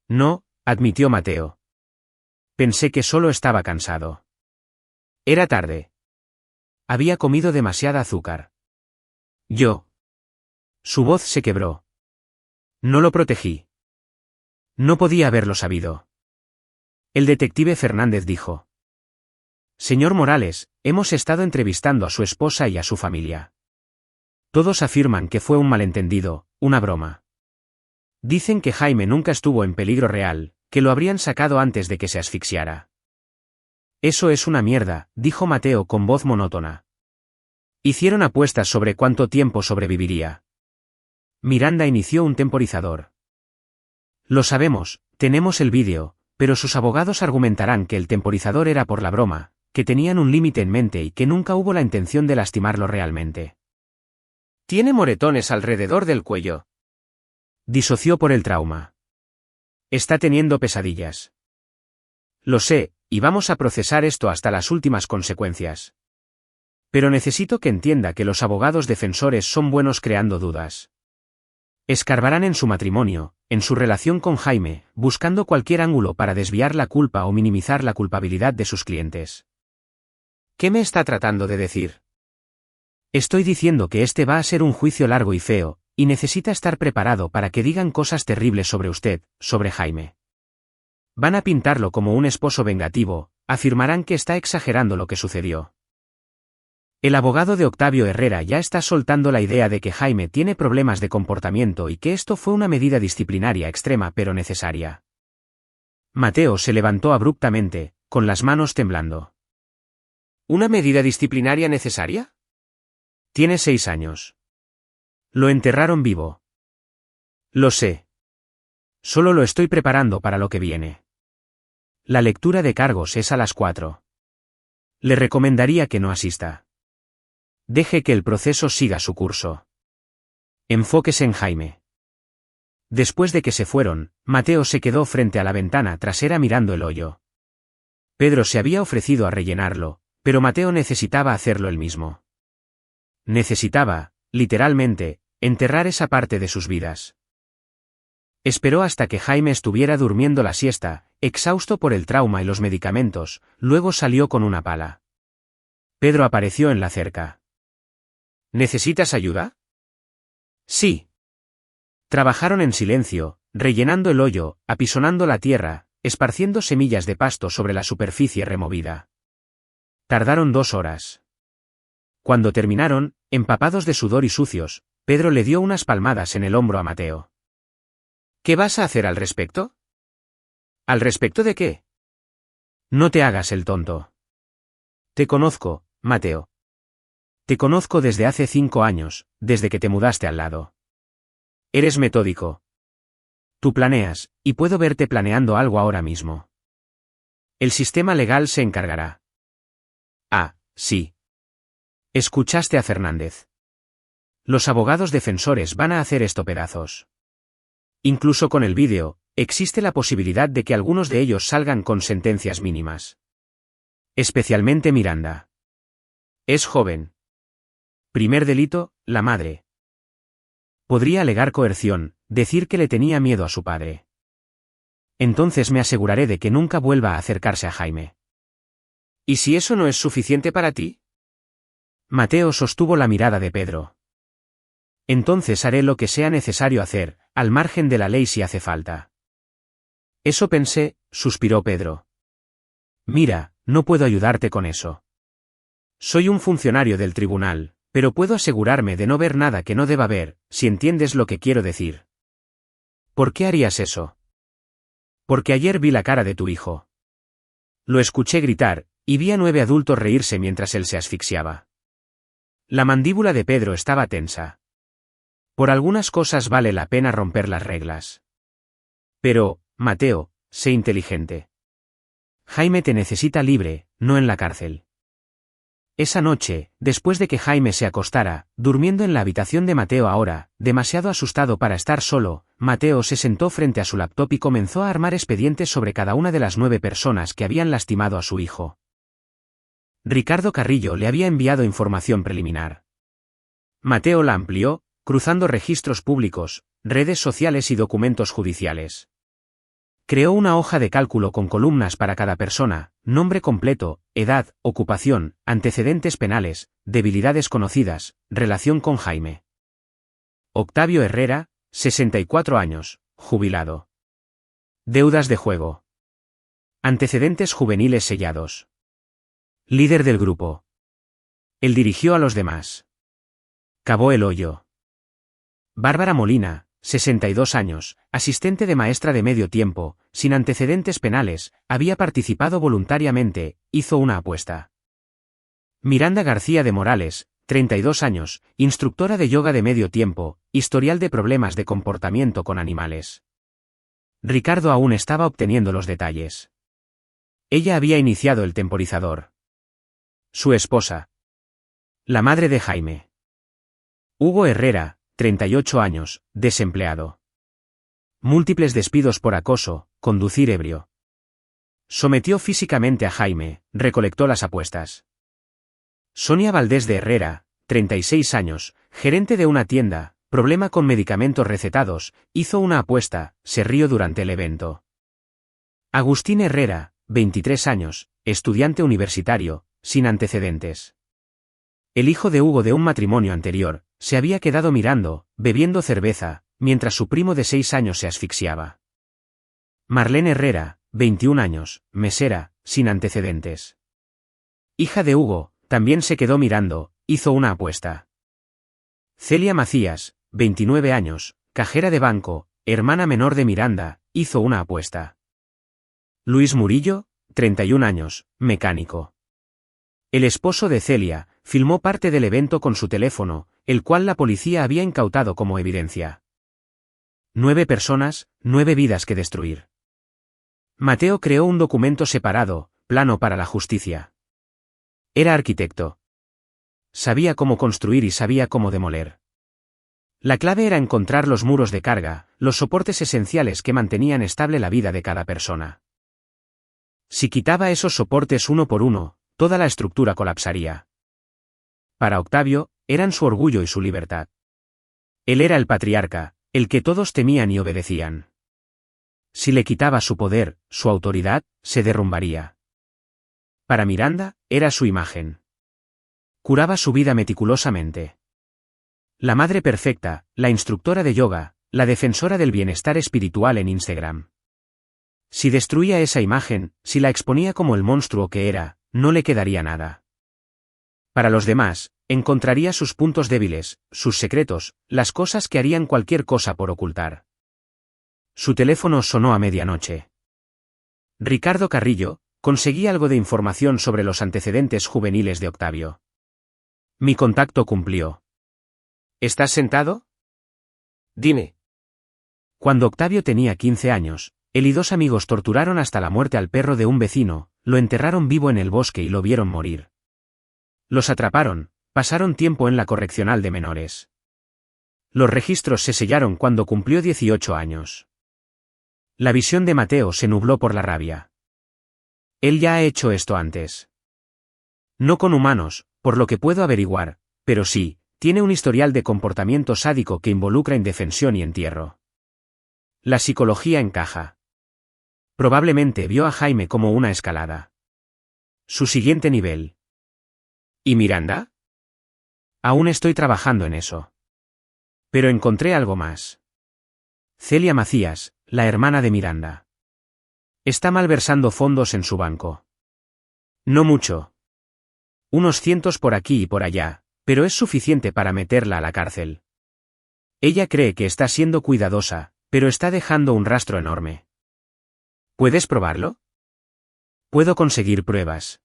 No, admitió Mateo. Pensé que solo estaba cansado. Era tarde. Había comido demasiada azúcar. Yo. Su voz se quebró. No lo protegí. No podía haberlo sabido. El detective Fernández dijo. Señor Morales, hemos estado entrevistando a su esposa y a su familia. Todos afirman que fue un malentendido, una broma. Dicen que Jaime nunca estuvo en peligro real, que lo habrían sacado antes de que se asfixiara. Eso es una mierda, dijo Mateo con voz monótona. Hicieron apuestas sobre cuánto tiempo sobreviviría. Miranda inició un temporizador. Lo sabemos, tenemos el vídeo, pero sus abogados argumentarán que el temporizador era por la broma, que tenían un límite en mente y que nunca hubo la intención de lastimarlo realmente. Tiene moretones alrededor del cuello. Disoció por el trauma. Está teniendo pesadillas. Lo sé, y vamos a procesar esto hasta las últimas consecuencias. Pero necesito que entienda que los abogados defensores son buenos creando dudas. Escarbarán en su matrimonio, en su relación con Jaime, buscando cualquier ángulo para desviar la culpa o minimizar la culpabilidad de sus clientes. ¿Qué me está tratando de decir? Estoy diciendo que este va a ser un juicio largo y feo, y necesita estar preparado para que digan cosas terribles sobre usted, sobre Jaime. Van a pintarlo como un esposo vengativo, afirmarán que está exagerando lo que sucedió. El abogado de Octavio Herrera ya está soltando la idea de que Jaime tiene problemas de comportamiento y que esto fue una medida disciplinaria extrema pero necesaria. Mateo se levantó abruptamente, con las manos temblando. ¿Una medida disciplinaria necesaria? Tiene 6 años. Lo enterraron vivo. Lo sé. Solo lo estoy preparando para lo que viene. La lectura de cargos es a las 4. Le recomendaría que no asista. Deje que el proceso siga su curso. Enfóquese en Jaime. Después de que se fueron, Mateo se quedó frente a la ventana trasera mirando el hoyo. Pedro se había ofrecido a rellenarlo, pero Mateo necesitaba hacerlo él mismo. Necesitaba, literalmente, enterrar esa parte de sus vidas. Esperó hasta que Jaime estuviera durmiendo la siesta, exhausto por el trauma y los medicamentos, luego salió con una pala. Pedro apareció en la cerca. ¿Necesitas ayuda? Sí. Trabajaron en silencio, rellenando el hoyo, apisonando la tierra, esparciendo semillas de pasto sobre la superficie removida. Tardaron 2 horas. Cuando terminaron, empapados de sudor y sucios, Pedro le dio unas palmadas en el hombro a Mateo. ¿Qué vas a hacer al respecto? ¿Al respecto de qué? No te hagas el tonto. Te conozco, Mateo. Te conozco desde hace 5 años, desde que te mudaste al lado. Eres metódico. Tú planeas, y puedo verte planeando algo ahora mismo. El sistema legal se encargará. Ah, sí. Escuchaste a Fernández. Los abogados defensores van a hacer esto pedazos. Incluso con el vídeo, existe la posibilidad de que algunos de ellos salgan con sentencias mínimas. Especialmente Miranda. Es joven. Primer delito, la madre. Podría alegar coerción, decir que le tenía miedo a su padre. Entonces me aseguraré de que nunca vuelva a acercarse a Jaime. ¿Y si eso no es suficiente para ti? Mateo sostuvo la mirada de Pedro. Entonces haré lo que sea necesario hacer, al margen de la ley si hace falta. Eso pensé, suspiró Pedro. Mira, no puedo ayudarte con eso. Soy un funcionario del tribunal, pero puedo asegurarme de no ver nada que no deba ver, si entiendes lo que quiero decir. ¿Por qué harías eso? Porque ayer vi la cara de tu hijo. Lo escuché gritar, y vi a 9 adultos reírse mientras él se asfixiaba. La mandíbula de Pedro estaba tensa. Por algunas cosas vale la pena romper las reglas. Pero, Mateo, sé inteligente. Jaime te necesita libre, no en la cárcel. Esa noche, después de que Jaime se acostara, durmiendo en la habitación de Mateo ahora, demasiado asustado para estar solo, Mateo se sentó frente a su laptop y comenzó a armar expedientes sobre cada una de las 9 personas que habían lastimado a su hijo. Ricardo Carrillo le había enviado información preliminar. Mateo la amplió, cruzando registros públicos, redes sociales y documentos judiciales. Creó una hoja de cálculo con columnas para cada persona, nombre completo, edad, ocupación, antecedentes penales, debilidades conocidas, relación con Jaime. Octavio Herrera, 64 años, jubilado. Deudas de juego. Antecedentes juveniles sellados. Líder del grupo. Él dirigió a los demás. Cavó el hoyo. Bárbara Molina, 62 años, asistente de maestra de medio tiempo, sin antecedentes penales, había participado voluntariamente, hizo una apuesta. Miranda García de Morales, 32 años, instructora de yoga de medio tiempo, historial de problemas de comportamiento con animales. Ricardo aún estaba obteniendo los detalles. Ella había iniciado el temporizador. Su esposa. La madre de Jaime. Hugo Herrera, 38 años, desempleado. Múltiples despidos por acoso, conducir ebrio. Sometió físicamente a Jaime, recolectó las apuestas. Sonia Valdés de Herrera, 36 años, gerente de una tienda, problema con medicamentos recetados, hizo una apuesta, se rió durante el evento. Agustín Herrera, 23 años, estudiante universitario, sin antecedentes. El hijo de Hugo de un matrimonio anterior, se había quedado mirando, bebiendo cerveza, mientras su primo de 6 años se asfixiaba. Marlene Herrera, 21 años, mesera, sin antecedentes. Hija de Hugo, también se quedó mirando, hizo una apuesta. Celia Macías, 29 años, cajera de banco, hermana menor de Miranda, hizo una apuesta. Luis Murillo, 31 años, mecánico. El esposo de Celia, filmó parte del evento con su teléfono, el cual la policía había incautado como evidencia. 9 personas, 9 vidas que destruir. Mateo creó un documento separado, plano para la justicia. Era arquitecto. Sabía cómo construir y sabía cómo demoler. La clave era encontrar los muros de carga, los soportes esenciales que mantenían estable la vida de cada persona. Si quitaba esos soportes uno por uno, toda la estructura colapsaría. Para Octavio, eran su orgullo y su libertad. Él era el patriarca, el que todos temían y obedecían. Si le quitaba su poder, su autoridad, se derrumbaría. Para Miranda, era su imagen. Curaba su vida meticulosamente. La madre perfecta, la instructora de yoga, la defensora del bienestar espiritual en Instagram. Si destruía esa imagen, si la exponía como el monstruo que era, no le quedaría nada. Para los demás, encontraría sus puntos débiles, sus secretos, las cosas que harían cualquier cosa por ocultar. Su teléfono sonó a medianoche. Ricardo Carrillo, conseguí algo de información sobre los antecedentes juveniles de Octavio. Mi contacto cumplió. ¿Estás sentado? Dime. Cuando Octavio tenía 15 años, él y 2 amigos torturaron hasta la muerte al perro de un vecino, lo enterraron vivo en el bosque y lo vieron morir. Los atraparon, pasaron tiempo en la correccional de menores. Los registros se sellaron cuando cumplió 18 años. La visión de Mateo se nubló por la rabia. Él ya ha hecho esto antes. No con humanos, por lo que puedo averiguar, pero sí, tiene un historial de comportamiento sádico que involucra indefensión y entierro. La psicología encaja. Probablemente vio a Jaime como una escalada. Su siguiente nivel. ¿Y Miranda? Aún estoy trabajando en eso. Pero encontré algo más. Celia Macías, la hermana de Miranda. Está malversando fondos en su banco. No mucho. Unos cientos por aquí y por allá, pero es suficiente para meterla a la cárcel. Ella cree que está siendo cuidadosa, pero está dejando un rastro enorme. ¿Puedes probarlo? Puedo conseguir pruebas.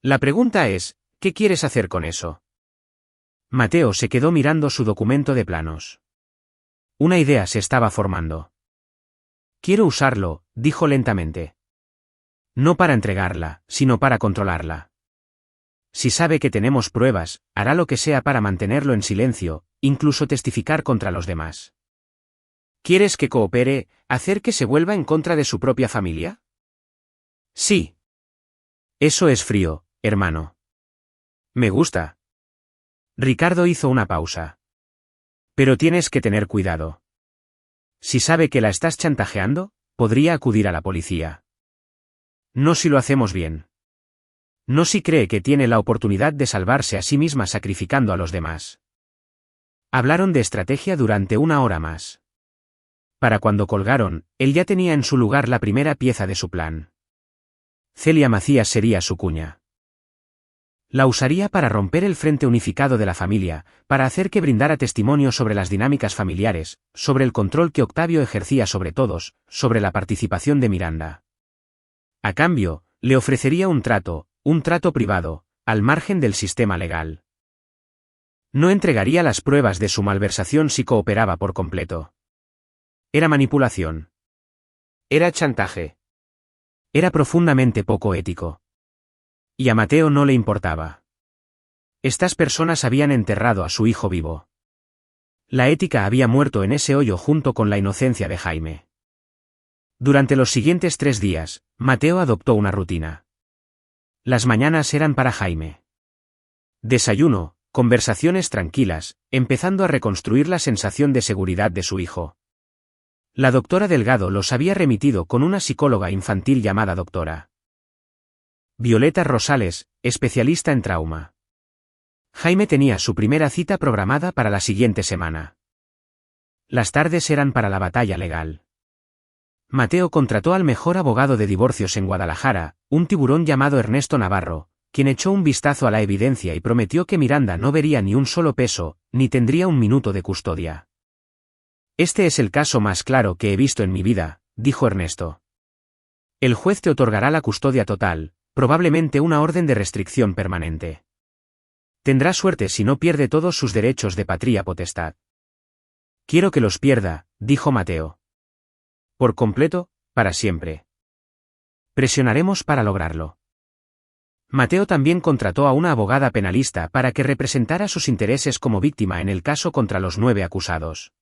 La pregunta es, ¿qué quieres hacer con eso? Mateo se quedó mirando su documento de planos. Una idea se estaba formando. Quiero usarlo, dijo lentamente. No para entregarla, sino para controlarla. Si sabe que tenemos pruebas, hará lo que sea para mantenerlo en silencio, incluso testificar contra los demás. ¿Quieres que coopere, hacer que se vuelva en contra de su propia familia? Sí. Eso es frío, hermano. Me gusta. Ricardo hizo una pausa. Pero tienes que tener cuidado. Si sabe que la estás chantajeando, podría acudir a la policía. No si lo hacemos bien. No si cree que tiene la oportunidad de salvarse a sí misma sacrificando a los demás. Hablaron de estrategia durante 1 hora más. Para cuando colgaron, él ya tenía en su lugar la primera pieza de su plan. Celia Macías sería su cuña. La usaría para romper el frente unificado de la familia, para hacer que brindara testimonio sobre las dinámicas familiares, sobre el control que Octavio ejercía sobre todos, sobre la participación de Miranda. A cambio, le ofrecería un trato privado, al margen del sistema legal. No entregaría las pruebas de su malversación si cooperaba por completo. Era manipulación. Era chantaje. Era profundamente poco ético. Y a Mateo no le importaba. Estas personas habían enterrado a su hijo vivo. La ética había muerto en ese hoyo junto con la inocencia de Jaime. Durante los siguientes 3 días, Mateo adoptó una rutina. Las mañanas eran para Jaime. Desayuno, conversaciones tranquilas, empezando a reconstruir la sensación de seguridad de su hijo. La doctora Delgado los había remitido con una psicóloga infantil llamada doctora Violeta Rosales, especialista en trauma. Jaime tenía su primera cita programada para la siguiente semana. Las tardes eran para la batalla legal. Mateo contrató al mejor abogado de divorcios en Guadalajara, un tiburón llamado Ernesto Navarro, quien echó un vistazo a la evidencia y prometió que Miranda no vería ni un solo peso, ni tendría un minuto de custodia. Este es el caso más claro que he visto en mi vida, dijo Ernesto. El juez te otorgará la custodia total, probablemente una orden de restricción permanente. Tendrá suerte si no pierde todos sus derechos de patria potestad. Quiero que los pierda, dijo Mateo. Por completo, para siempre. Presionaremos para lograrlo. Mateo también contrató a una abogada penalista para que representara sus intereses como víctima en el caso contra los 9 acusados.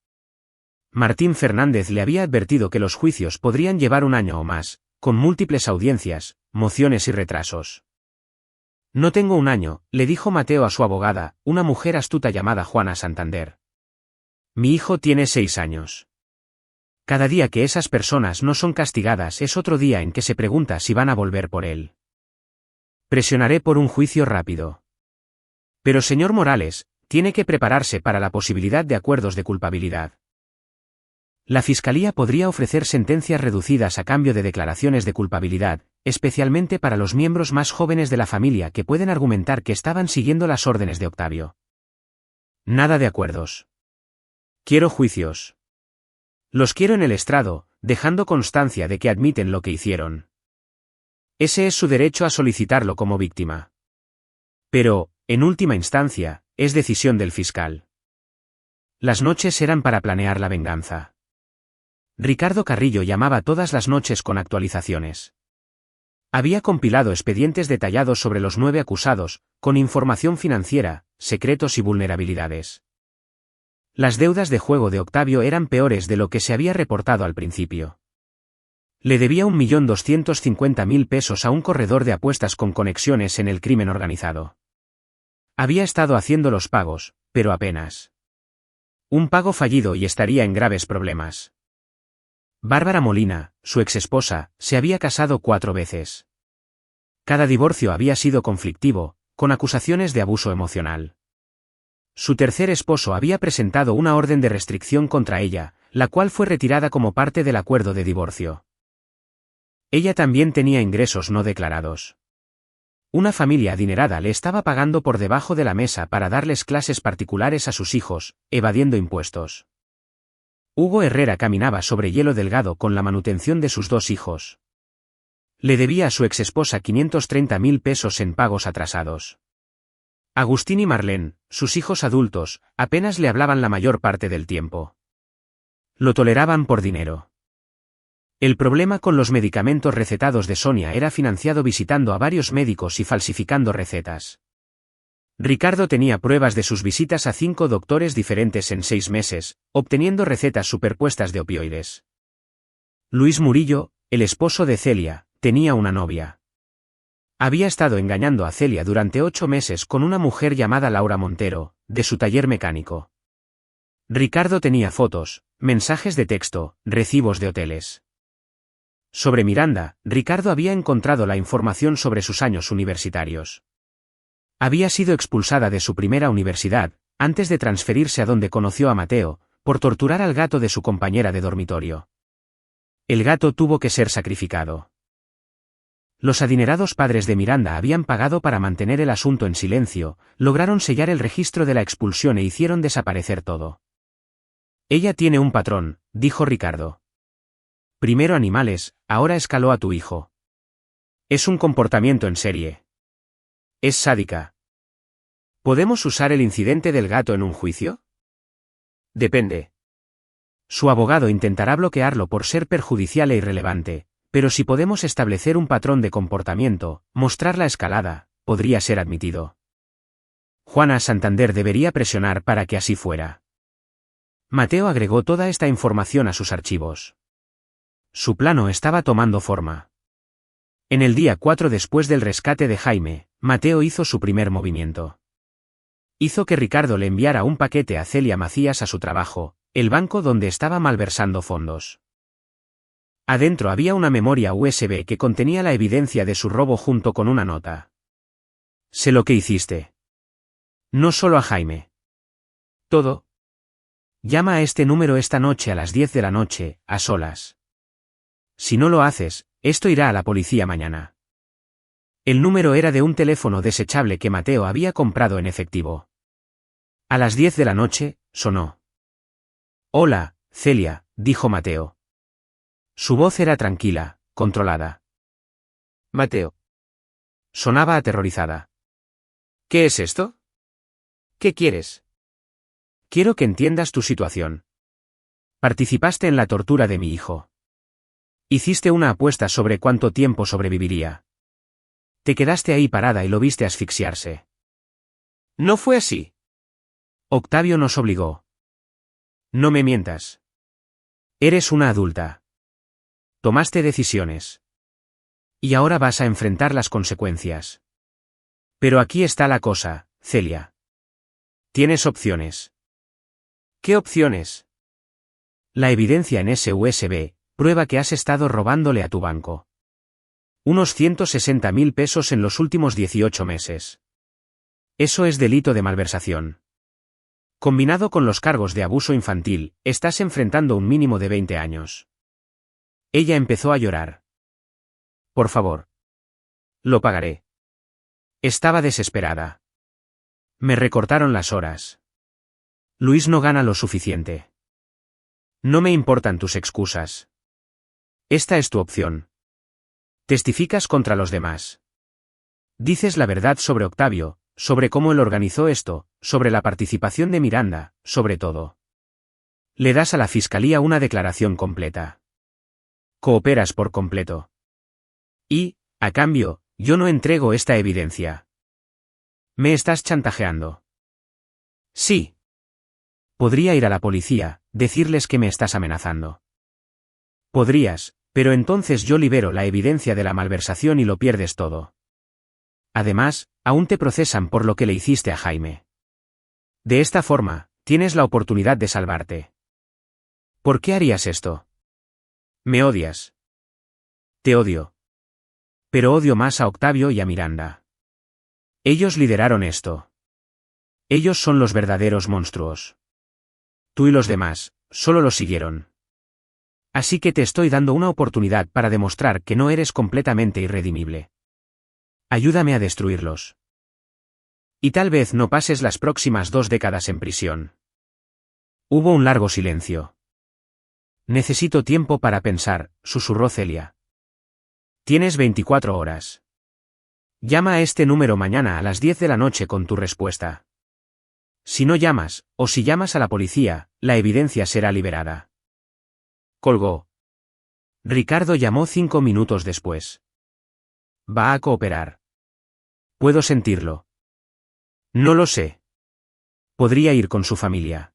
Martín Fernández le había advertido que los juicios podrían llevar un año o más, con múltiples audiencias, mociones y retrasos. No tengo un año, le dijo Mateo a su abogada, una mujer astuta llamada Juana Santander. Mi hijo tiene 6 años. Cada día que esas personas no son castigadas es otro día en que se pregunta si van a volver por él. Presionaré por un juicio rápido. Pero señor Morales, tiene que prepararse para la posibilidad de acuerdos de culpabilidad. La Fiscalía podría ofrecer sentencias reducidas a cambio de declaraciones de culpabilidad, especialmente para los miembros más jóvenes de la familia que pueden argumentar que estaban siguiendo las órdenes de Octavio. Nada de acuerdos. Quiero juicios. Los quiero en el estrado, dejando constancia de que admiten lo que hicieron. Ese es su derecho a solicitarlo como víctima. Pero, en última instancia, es decisión del fiscal. Las noches eran para planear la venganza. Ricardo Carrillo llamaba todas las noches con actualizaciones. Había compilado expedientes detallados sobre los 9 acusados, con información financiera, secretos y vulnerabilidades. Las deudas de juego de Octavio eran peores de lo que se había reportado al principio. Le debía 1.250.000 pesos a un corredor de apuestas con conexiones en el crimen organizado. Había estado haciendo los pagos, pero apenas. Un pago fallido y estaría en graves problemas. Bárbara Molina, su exesposa, se había casado 4 veces. Cada divorcio había sido conflictivo, con acusaciones de abuso emocional. Su tercer esposo había presentado una orden de restricción contra ella, la cual fue retirada como parte del acuerdo de divorcio. Ella también tenía ingresos no declarados. Una familia adinerada le estaba pagando por debajo de la mesa para darles clases particulares a sus hijos, evadiendo impuestos. Hugo Herrera caminaba sobre hielo delgado con la manutención de sus 2 hijos. Le debía a su exesposa 530.000 pesos en pagos atrasados. Agustín y Marlene, sus hijos adultos, apenas le hablaban la mayor parte del tiempo. Lo toleraban por dinero. El problema con los medicamentos recetados de Sonia era financiado visitando a varios médicos y falsificando recetas. Ricardo tenía pruebas de sus visitas a 5 doctores diferentes en 6 meses, obteniendo recetas superpuestas de opioides. Luis Murillo, el esposo de Celia, tenía una novia. Había estado engañando a Celia durante 8 meses con una mujer llamada Laura Montero, de su taller mecánico. Ricardo tenía fotos, mensajes de texto, recibos de hoteles. Sobre Miranda, Ricardo había encontrado la información sobre sus años universitarios. Había sido expulsada de su primera universidad, antes de transferirse a donde conoció a Mateo, por torturar al gato de su compañera de dormitorio. El gato tuvo que ser sacrificado. Los adinerados padres de Miranda habían pagado para mantener el asunto en silencio, lograron sellar el registro de la expulsión e hicieron desaparecer todo. Ella tiene un patrón, dijo Ricardo. Primero animales, ahora escaló a tu hijo. Es un comportamiento en serie. Es sádica. ¿Podemos usar el incidente del gato en un juicio? Depende. Su abogado intentará bloquearlo por ser perjudicial e irrelevante, pero si podemos establecer un patrón de comportamiento, mostrar la escalada, podría ser admitido. Juana Santander debería presionar para que así fuera. Mateo agregó toda esta información a sus archivos. Su plano estaba tomando forma. En el día 4 después del rescate de Jaime, Mateo hizo su primer movimiento. Hizo que Ricardo le enviara un paquete a Celia Macías a su trabajo, el banco donde estaba malversando fondos. Adentro había una memoria USB que contenía la evidencia de su robo junto con una nota. Sé lo que hiciste. No solo a Jaime. Todo. Llama a este número esta noche a las 10 de la noche, a solas. Si no lo haces, esto irá a la policía mañana. El número era de un teléfono desechable que Mateo había comprado en efectivo. A las 10 de la noche, sonó. Hola, Celia, dijo Mateo. Su voz era tranquila, controlada. Mateo. Sonaba aterrorizada. ¿Qué es esto? ¿Qué quieres? Quiero que entiendas tu situación. Participaste en la tortura de mi hijo. Hiciste una apuesta sobre cuánto tiempo sobreviviría. Te quedaste ahí parada y lo viste asfixiarse. No fue así. Octavio nos obligó. No me mientas. Eres una adulta. Tomaste decisiones. Y ahora vas a enfrentar las consecuencias. Pero aquí está la cosa, Celia. Tienes opciones. ¿Qué opciones? La evidencia en ese USB prueba que has estado robándole a tu banco. Unos 160.000 pesos en los últimos 18 meses. Eso es delito de malversación. Combinado con los cargos de abuso infantil, estás enfrentando un mínimo de 20 años. Ella empezó a llorar. Por favor. Lo pagaré. Estaba desesperada. Me recortaron las horas. Luis no gana lo suficiente. No me importan tus excusas. Esta es tu opción. Testificas contra los demás. Dices la verdad sobre Octavio, sobre cómo él organizó esto, sobre la participación de Miranda, sobre todo. Le das a la fiscalía una declaración completa. Cooperas por completo. Y, a cambio, yo no entrego esta evidencia. ¿Me estás chantajeando? Sí. Podría ir a la policía, decirles que me estás amenazando. Podrías, pero entonces yo libero la evidencia de la malversación y lo pierdes todo. Además, aún te procesan por lo que le hiciste a Jaime. De esta forma, tienes la oportunidad de salvarte. ¿Por qué harías esto? Me odias. Te odio. Pero odio más a Octavio y a Miranda. Ellos lideraron esto. Ellos son los verdaderos monstruos. Tú y los demás, solo los siguieron. Así que te estoy dando una oportunidad para demostrar que no eres completamente irredimible. Ayúdame a destruirlos. Y tal vez no pases las próximas 2 décadas en prisión. Hubo un largo silencio. Necesito tiempo para pensar, susurró Celia. Tienes 24 horas. Llama a este número mañana a las 10 de la noche con tu respuesta. Si no llamas, o si llamas a la policía, la evidencia será liberada. Colgó. Ricardo llamó 5 minutos después. Va a cooperar. Puedo sentirlo. No lo sé. Podría ir con su familia.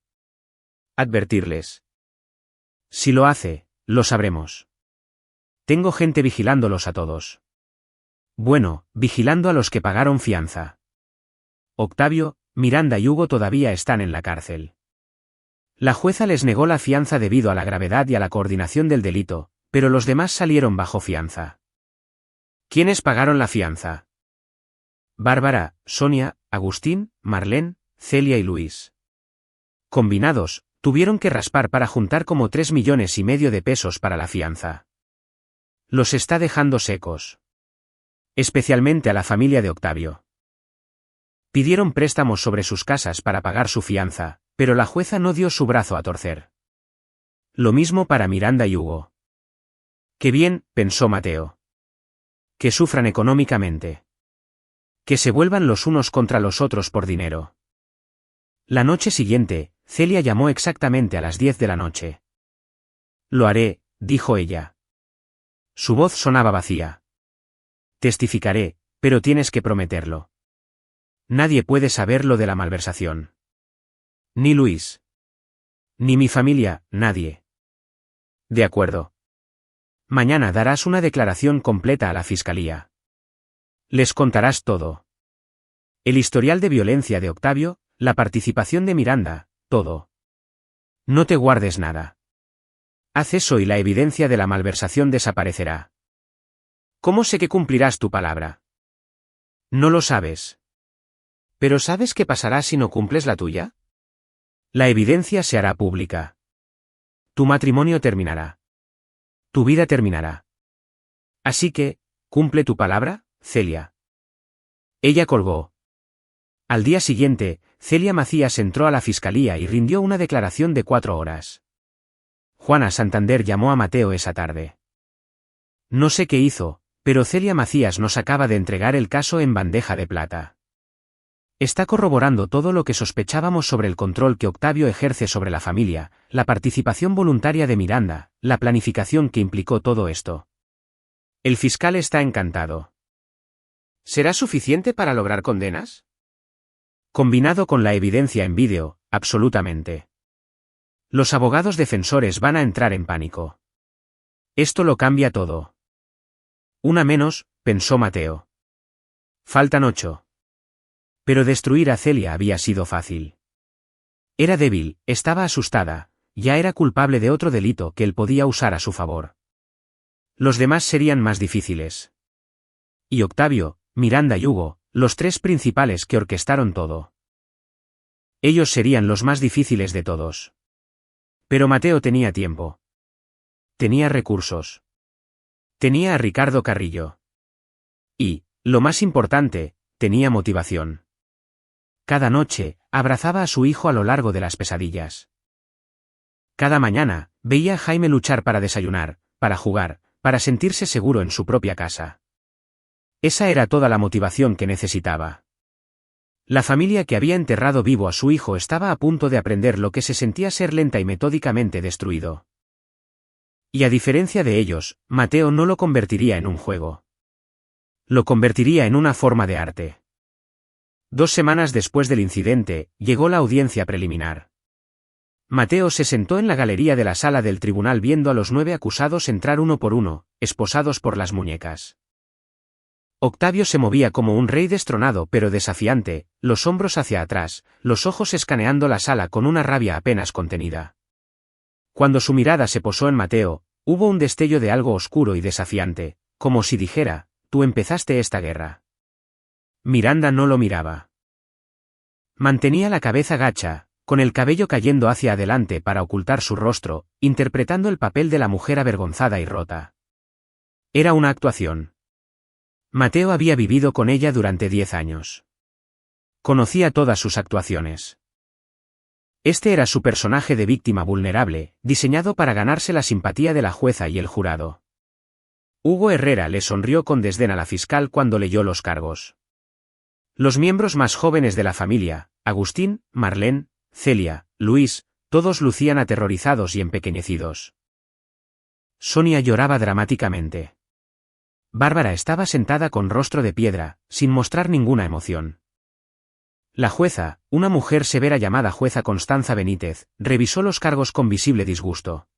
Advertirles. Si lo hace, lo sabremos. Tengo gente vigilándolos a todos. Bueno, vigilando a los que pagaron fianza. Octavio, Miranda y Hugo todavía están en la cárcel. La jueza les negó la fianza debido a la gravedad y a la coordinación del delito, pero los demás salieron bajo fianza. ¿Quiénes pagaron la fianza? Bárbara, Sonia, Agustín, Marlene, Celia y Luis. Combinados, tuvieron que raspar para juntar como 3,5 millones de pesos para la fianza. Los está dejando secos. Especialmente a la familia de Octavio. Pidieron préstamos sobre sus casas para pagar su fianza, pero la jueza no dio su brazo a torcer. Lo mismo para Miranda y Hugo. Qué bien, pensó Mateo. Que sufran económicamente. Que se vuelvan los unos contra los otros por dinero. La noche siguiente, Celia llamó exactamente a las 10 de la noche. Lo haré, dijo ella. Su voz sonaba vacía. Testificaré, pero tienes que prometerlo. Nadie puede saber lo de la malversación. Ni Luis. Ni mi familia, nadie. De acuerdo. Mañana darás una declaración completa a la fiscalía. Les contarás todo. El historial de violencia de Octavio, la participación de Miranda, todo. No te guardes nada. Haz eso y la evidencia de la malversación desaparecerá. ¿Cómo sé que cumplirás tu palabra? No lo sabes. ¿Pero sabes qué pasará si no cumples la tuya? La evidencia se hará pública. Tu matrimonio terminará. Tu vida terminará. Así que, ¿cumple tu palabra, Celia? Ella colgó. Al día siguiente, Celia Macías entró a la fiscalía y rindió una declaración de 4 horas. Juana Santander llamó a Mateo esa tarde. No sé qué hizo, pero Celia Macías nos acaba de entregar el caso en bandeja de plata. Está corroborando todo lo que sospechábamos sobre el control que Octavio ejerce sobre la familia, la participación voluntaria de Miranda, la planificación que implicó todo esto. El fiscal está encantado. ¿Será suficiente para lograr condenas? Combinado con la evidencia en vídeo, absolutamente. Los abogados defensores van a entrar en pánico. Esto lo cambia todo. Una menos, pensó Mateo. Faltan 8. Pero destruir a Celia había sido fácil. Era débil, estaba asustada, ya era culpable de otro delito que él podía usar a su favor. Los demás serían más difíciles. Y Octavio, Miranda y Hugo, los 3 principales que orquestaron todo. Ellos serían los más difíciles de todos. Pero Mateo tenía tiempo. Tenía recursos. Tenía a Ricardo Carrillo. Y, lo más importante, tenía motivación. Cada noche, abrazaba a su hijo a lo largo de las pesadillas. Cada mañana, veía a Jaime luchar para desayunar, para jugar, para sentirse seguro en su propia casa. Esa era toda la motivación que necesitaba. La familia que había enterrado vivo a su hijo estaba a punto de aprender lo que se sentía ser lenta y metódicamente destruido. Y a diferencia de ellos, Mateo no lo convertiría en un juego. Lo convertiría en una forma de arte. 2 semanas después del incidente, llegó la audiencia preliminar. Mateo se sentó en la galería de la sala del tribunal viendo a los 9 acusados entrar uno por uno, esposados por las muñecas. Octavio se movía como un rey destronado pero desafiante, los hombros hacia atrás, los ojos escaneando la sala con una rabia apenas contenida. Cuando su mirada se posó en Mateo, hubo un destello de algo oscuro y desafiante, como si dijera, tú empezaste esta guerra. Miranda no lo miraba. Mantenía la cabeza gacha, con el cabello cayendo hacia adelante para ocultar su rostro, interpretando el papel de la mujer avergonzada y rota. Era una actuación. Mateo había vivido con ella durante 10 años. Conocía todas sus actuaciones. Este era su personaje de víctima vulnerable, diseñado para ganarse la simpatía de la jueza y el jurado. Hugo Herrera le sonrió con desdén a la fiscal cuando leyó los cargos. Los miembros más jóvenes de la familia, Agustín, Marlene, Celia, Luis, todos lucían aterrorizados y empequeñecidos. Sonia lloraba dramáticamente. Bárbara estaba sentada con rostro de piedra, sin mostrar ninguna emoción. La jueza, una mujer severa llamada jueza Constanza Benítez, revisó los cargos con visible disgusto.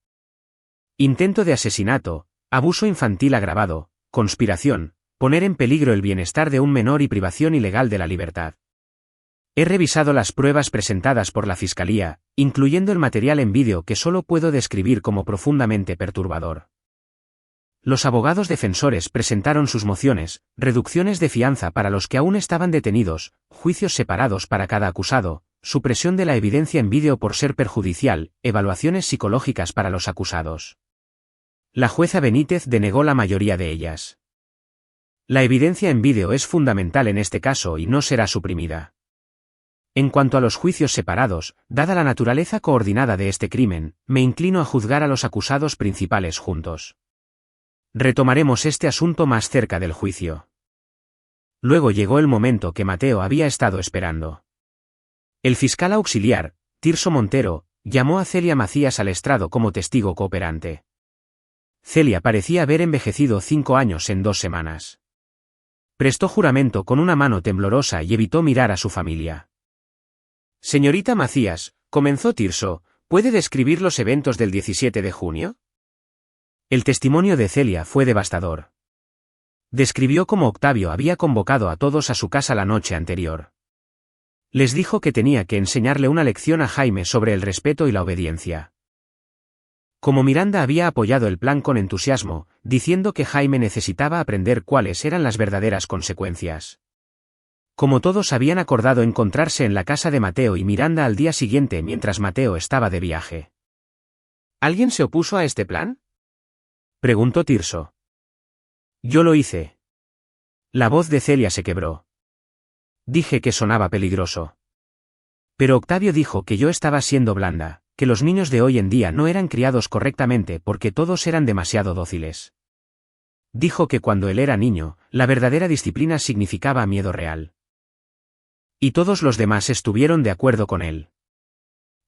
Intento de asesinato, abuso infantil agravado, conspiración, poner en peligro el bienestar de un menor y privación ilegal de la libertad. He revisado las pruebas presentadas por la Fiscalía, incluyendo el material en vídeo que solo puedo describir como profundamente perturbador. Los abogados defensores presentaron sus mociones, reducciones de fianza para los que aún estaban detenidos, juicios separados para cada acusado, supresión de la evidencia en vídeo por ser perjudicial, evaluaciones psicológicas para los acusados. La jueza Benítez denegó la mayoría de ellas. La evidencia en vídeo es fundamental en este caso y no será suprimida. En cuanto a los juicios separados, dada la naturaleza coordinada de este crimen, me inclino a juzgar a los acusados principales juntos. Retomaremos este asunto más cerca del juicio. Luego llegó el momento que Mateo había estado esperando. El fiscal auxiliar, Tirso Montero, llamó a Celia Macías al estrado como testigo cooperante. Celia parecía haber envejecido 5 años en 2 semanas. Prestó juramento con una mano temblorosa y evitó mirar a su familia. Señorita Macías, comenzó Tirso, ¿puede describir los eventos del 17 de junio? El testimonio de Celia fue devastador. Describió cómo Octavio había convocado a todos a su casa la noche anterior. Les dijo que tenía que enseñarle una lección a Jaime sobre el respeto y la obediencia. Como Miranda había apoyado el plan con entusiasmo, diciendo que Jaime necesitaba aprender cuáles eran las verdaderas consecuencias. Como todos habían acordado encontrarse en la casa de Mateo y Miranda al día siguiente mientras Mateo estaba de viaje. ¿Alguien se opuso a este plan?, preguntó Tirso. Yo lo hice. La voz de Celia se quebró. Dije que sonaba peligroso. Pero Octavio dijo que yo estaba siendo blanda, que los niños de hoy en día no eran criados correctamente porque todos eran demasiado dóciles. Dijo que cuando él era niño, la verdadera disciplina significaba miedo real. Y todos los demás estuvieron de acuerdo con él.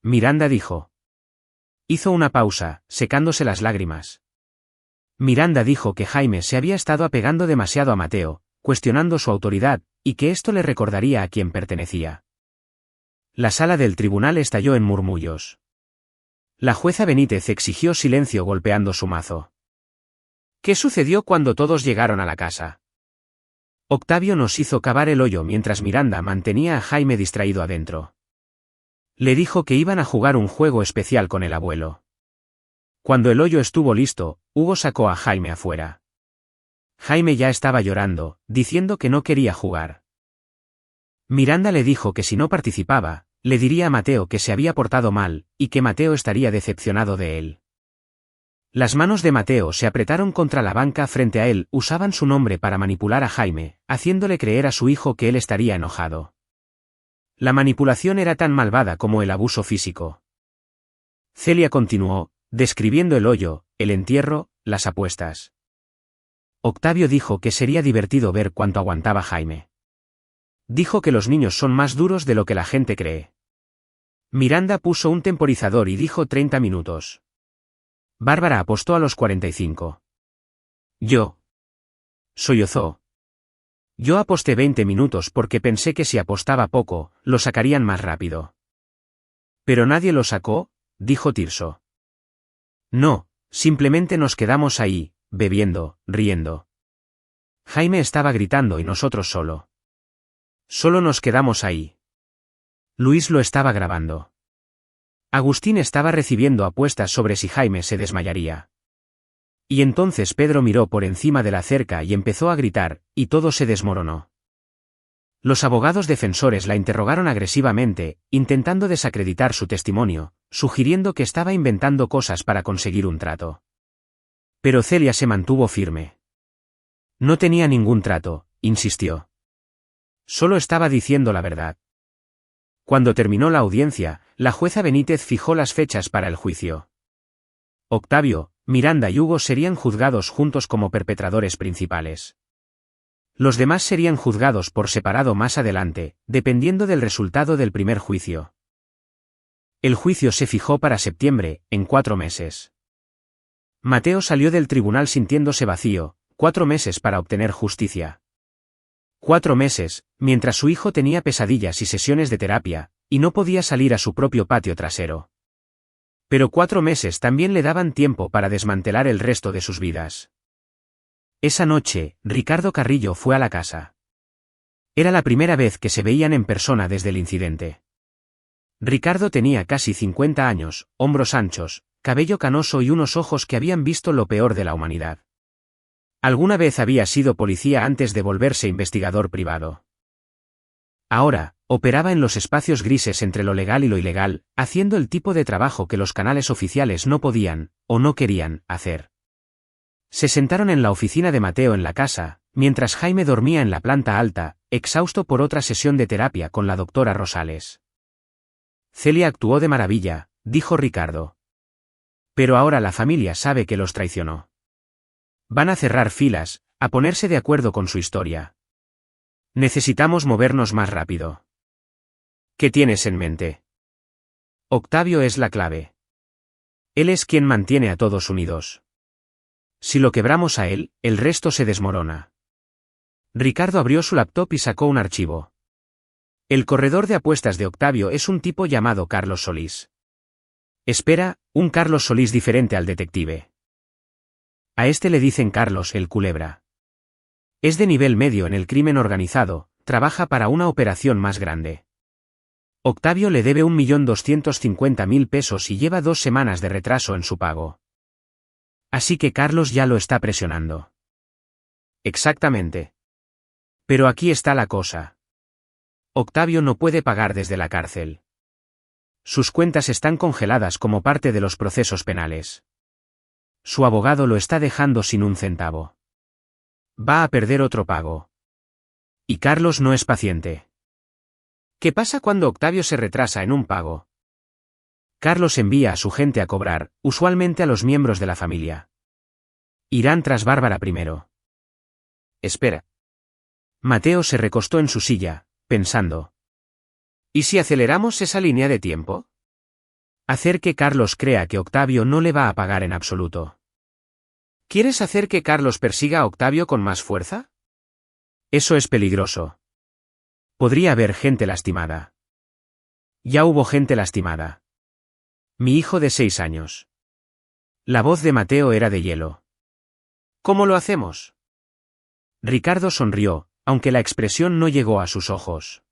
Miranda dijo. Hizo una pausa, secándose las lágrimas. Miranda dijo que Jaime se había estado apegando demasiado a Mateo, cuestionando su autoridad, y que esto le recordaría a quién pertenecía. La sala del tribunal estalló en murmullos. La jueza Benítez exigió silencio golpeando su mazo. ¿Qué sucedió cuando todos llegaron a la casa? Octavio nos hizo cavar el hoyo mientras Miranda mantenía a Jaime distraído adentro. Le dijo que iban a jugar un juego especial con el abuelo. Cuando el hoyo estuvo listo, Hugo sacó a Jaime afuera. Jaime ya estaba llorando, diciendo que no quería jugar. Miranda le dijo que si no participaba, le diría a Mateo que se había portado mal, y que Mateo estaría decepcionado de él. Las manos de Mateo se apretaron contra la banca frente a él, usaban su nombre para manipular a Jaime, haciéndole creer a su hijo que él estaría enojado. La manipulación era tan malvada como el abuso físico. Celia continuó, describiendo el hoyo, el entierro, las apuestas. Octavio dijo que sería divertido ver cuánto aguantaba Jaime. Dijo que los niños son más duros de lo que la gente cree. Miranda puso un temporizador y dijo 30 minutos. Bárbara apostó a los 45. Yo. Sollozó. Yo aposté 20 minutos porque pensé que si apostaba poco, lo sacarían más rápido. Pero nadie lo sacó, dijo Tirso. No, simplemente nos quedamos ahí, bebiendo, riendo. Jaime estaba gritando y nosotros solo. Solo nos quedamos ahí. Luis lo estaba grabando. Agustín estaba recibiendo apuestas sobre si Jaime se desmayaría. Y entonces Pedro miró por encima de la cerca y empezó a gritar, y todo se desmoronó. Los abogados defensores la interrogaron agresivamente, intentando desacreditar su testimonio, sugiriendo que estaba inventando cosas para conseguir un trato. Pero Celia se mantuvo firme. No tenía ningún trato, insistió. Solo estaba diciendo la verdad. Cuando terminó la audiencia, la jueza Benítez fijó las fechas para el juicio. Octavio, Miranda y Hugo serían juzgados juntos como perpetradores principales. Los demás serían juzgados por separado más adelante, dependiendo del resultado del primer juicio. El juicio se fijó para septiembre, en 4 meses. Mateo salió del tribunal sintiéndose vacío, 4 meses para obtener justicia. 4 meses, mientras su hijo tenía pesadillas y sesiones de terapia, y no podía salir a su propio patio trasero. Pero 4 meses también le daban tiempo para desmantelar el resto de sus vidas. Esa noche, Ricardo Carrillo fue a la casa. Era la primera vez que se veían en persona desde el incidente. Ricardo tenía casi 50 años, hombros anchos, cabello canoso y unos ojos que habían visto lo peor de la humanidad. Alguna vez había sido policía antes de volverse investigador privado. Ahora, operaba en los espacios grises entre lo legal y lo ilegal, haciendo el tipo de trabajo que los canales oficiales no podían, o no querían, hacer. Se sentaron en la oficina de Mateo en la casa, mientras Jaime dormía en la planta alta, exhausto por otra sesión de terapia con la doctora Rosales. Celia actuó de maravilla, dijo Ricardo. Pero ahora la familia sabe que los traicionó. Van a cerrar filas, a ponerse de acuerdo con su historia. Necesitamos movernos más rápido. ¿Qué tienes en mente? Octavio es la clave. Él es quien mantiene a todos unidos. Si lo quebramos a él, el resto se desmorona. Ricardo abrió su laptop y sacó un archivo. El corredor de apuestas de Octavio es un tipo llamado Carlos Solís. Espera, un Carlos Solís diferente al detective. A este le dicen Carlos el Culebra. Es de nivel medio en el crimen organizado, trabaja para una operación más grande. Octavio le debe 1.250.000 pesos y lleva 2 semanas de retraso en su pago. Así que Carlos ya lo está presionando. Exactamente. Pero aquí está la cosa. Octavio no puede pagar desde la cárcel. Sus cuentas están congeladas como parte de los procesos penales. Su abogado lo está dejando sin un centavo. Va a perder otro pago. Y Carlos no es paciente. ¿Qué pasa cuando Octavio se retrasa en un pago? Carlos envía a su gente a cobrar, usualmente a los miembros de la familia. Irán tras Bárbara primero. Espera. Mateo se recostó en su silla, pensando. ¿Y si aceleramos esa línea de tiempo? Hacer que Carlos crea que Octavio no le va a pagar en absoluto. ¿Quieres hacer que Carlos persiga a Octavio con más fuerza? Eso es peligroso. Podría haber gente lastimada. Ya hubo gente lastimada. Mi hijo de 6 años. La voz de Mateo era de hielo. ¿Cómo lo hacemos? Ricardo sonrió, aunque la expresión no llegó a sus ojos.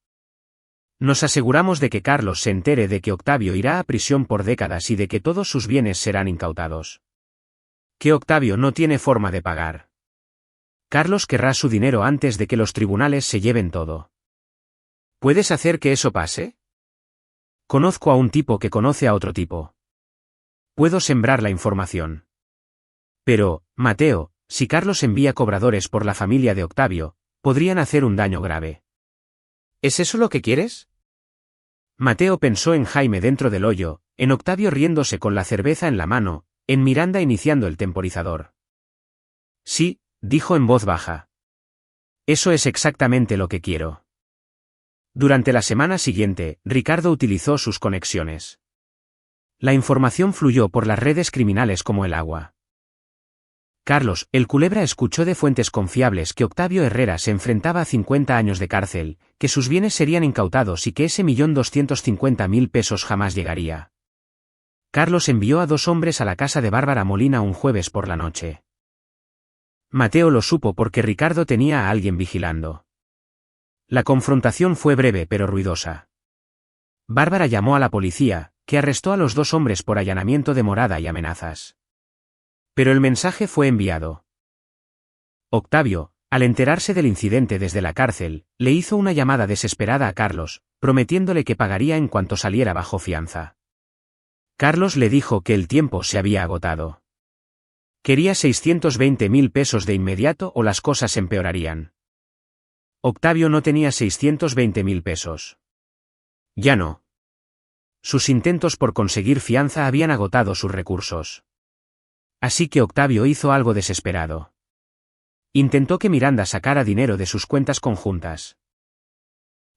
Nos aseguramos de que Carlos se entere de que Octavio irá a prisión por décadas y de que todos sus bienes serán incautados. Que Octavio no tiene forma de pagar. Carlos querrá su dinero antes de que los tribunales se lleven todo. ¿Puedes hacer que eso pase? Conozco a un tipo que conoce a otro tipo. Puedo sembrar la información. Pero, Mateo, si Carlos envía cobradores por la familia de Octavio, podrían hacer un daño grave. ¿Es eso lo que quieres? Mateo pensó en Jaime dentro del hoyo, en Octavio riéndose con la cerveza en la mano, en Miranda iniciando el temporizador. Sí, dijo en voz baja. Eso es exactamente lo que quiero. Durante la semana siguiente, Ricardo utilizó sus conexiones. La información fluyó por las redes criminales como el agua. Carlos, el Culebra, escuchó de fuentes confiables que Octavio Herrera se enfrentaba a 50 años de cárcel, que sus bienes serían incautados y que ese 1.250.000 pesos jamás llegaría. Carlos envió a 2 hombres a la casa de Bárbara Molina un jueves por la noche. Mateo lo supo porque Ricardo tenía a alguien vigilando. La confrontación fue breve pero ruidosa. Bárbara llamó a la policía, que arrestó a los 2 hombres por allanamiento de morada y amenazas. Pero el mensaje fue enviado. Octavio, al enterarse del incidente desde la cárcel, le hizo una llamada desesperada a Carlos, prometiéndole que pagaría en cuanto saliera bajo fianza. Carlos le dijo que el tiempo se había agotado. Quería 620.000 pesos de inmediato o las cosas empeorarían. Octavio no tenía 620.000 pesos. Ya no. Sus intentos por conseguir fianza habían agotado sus recursos. Así que Octavio hizo algo desesperado. Intentó que Miranda sacara dinero de sus cuentas conjuntas.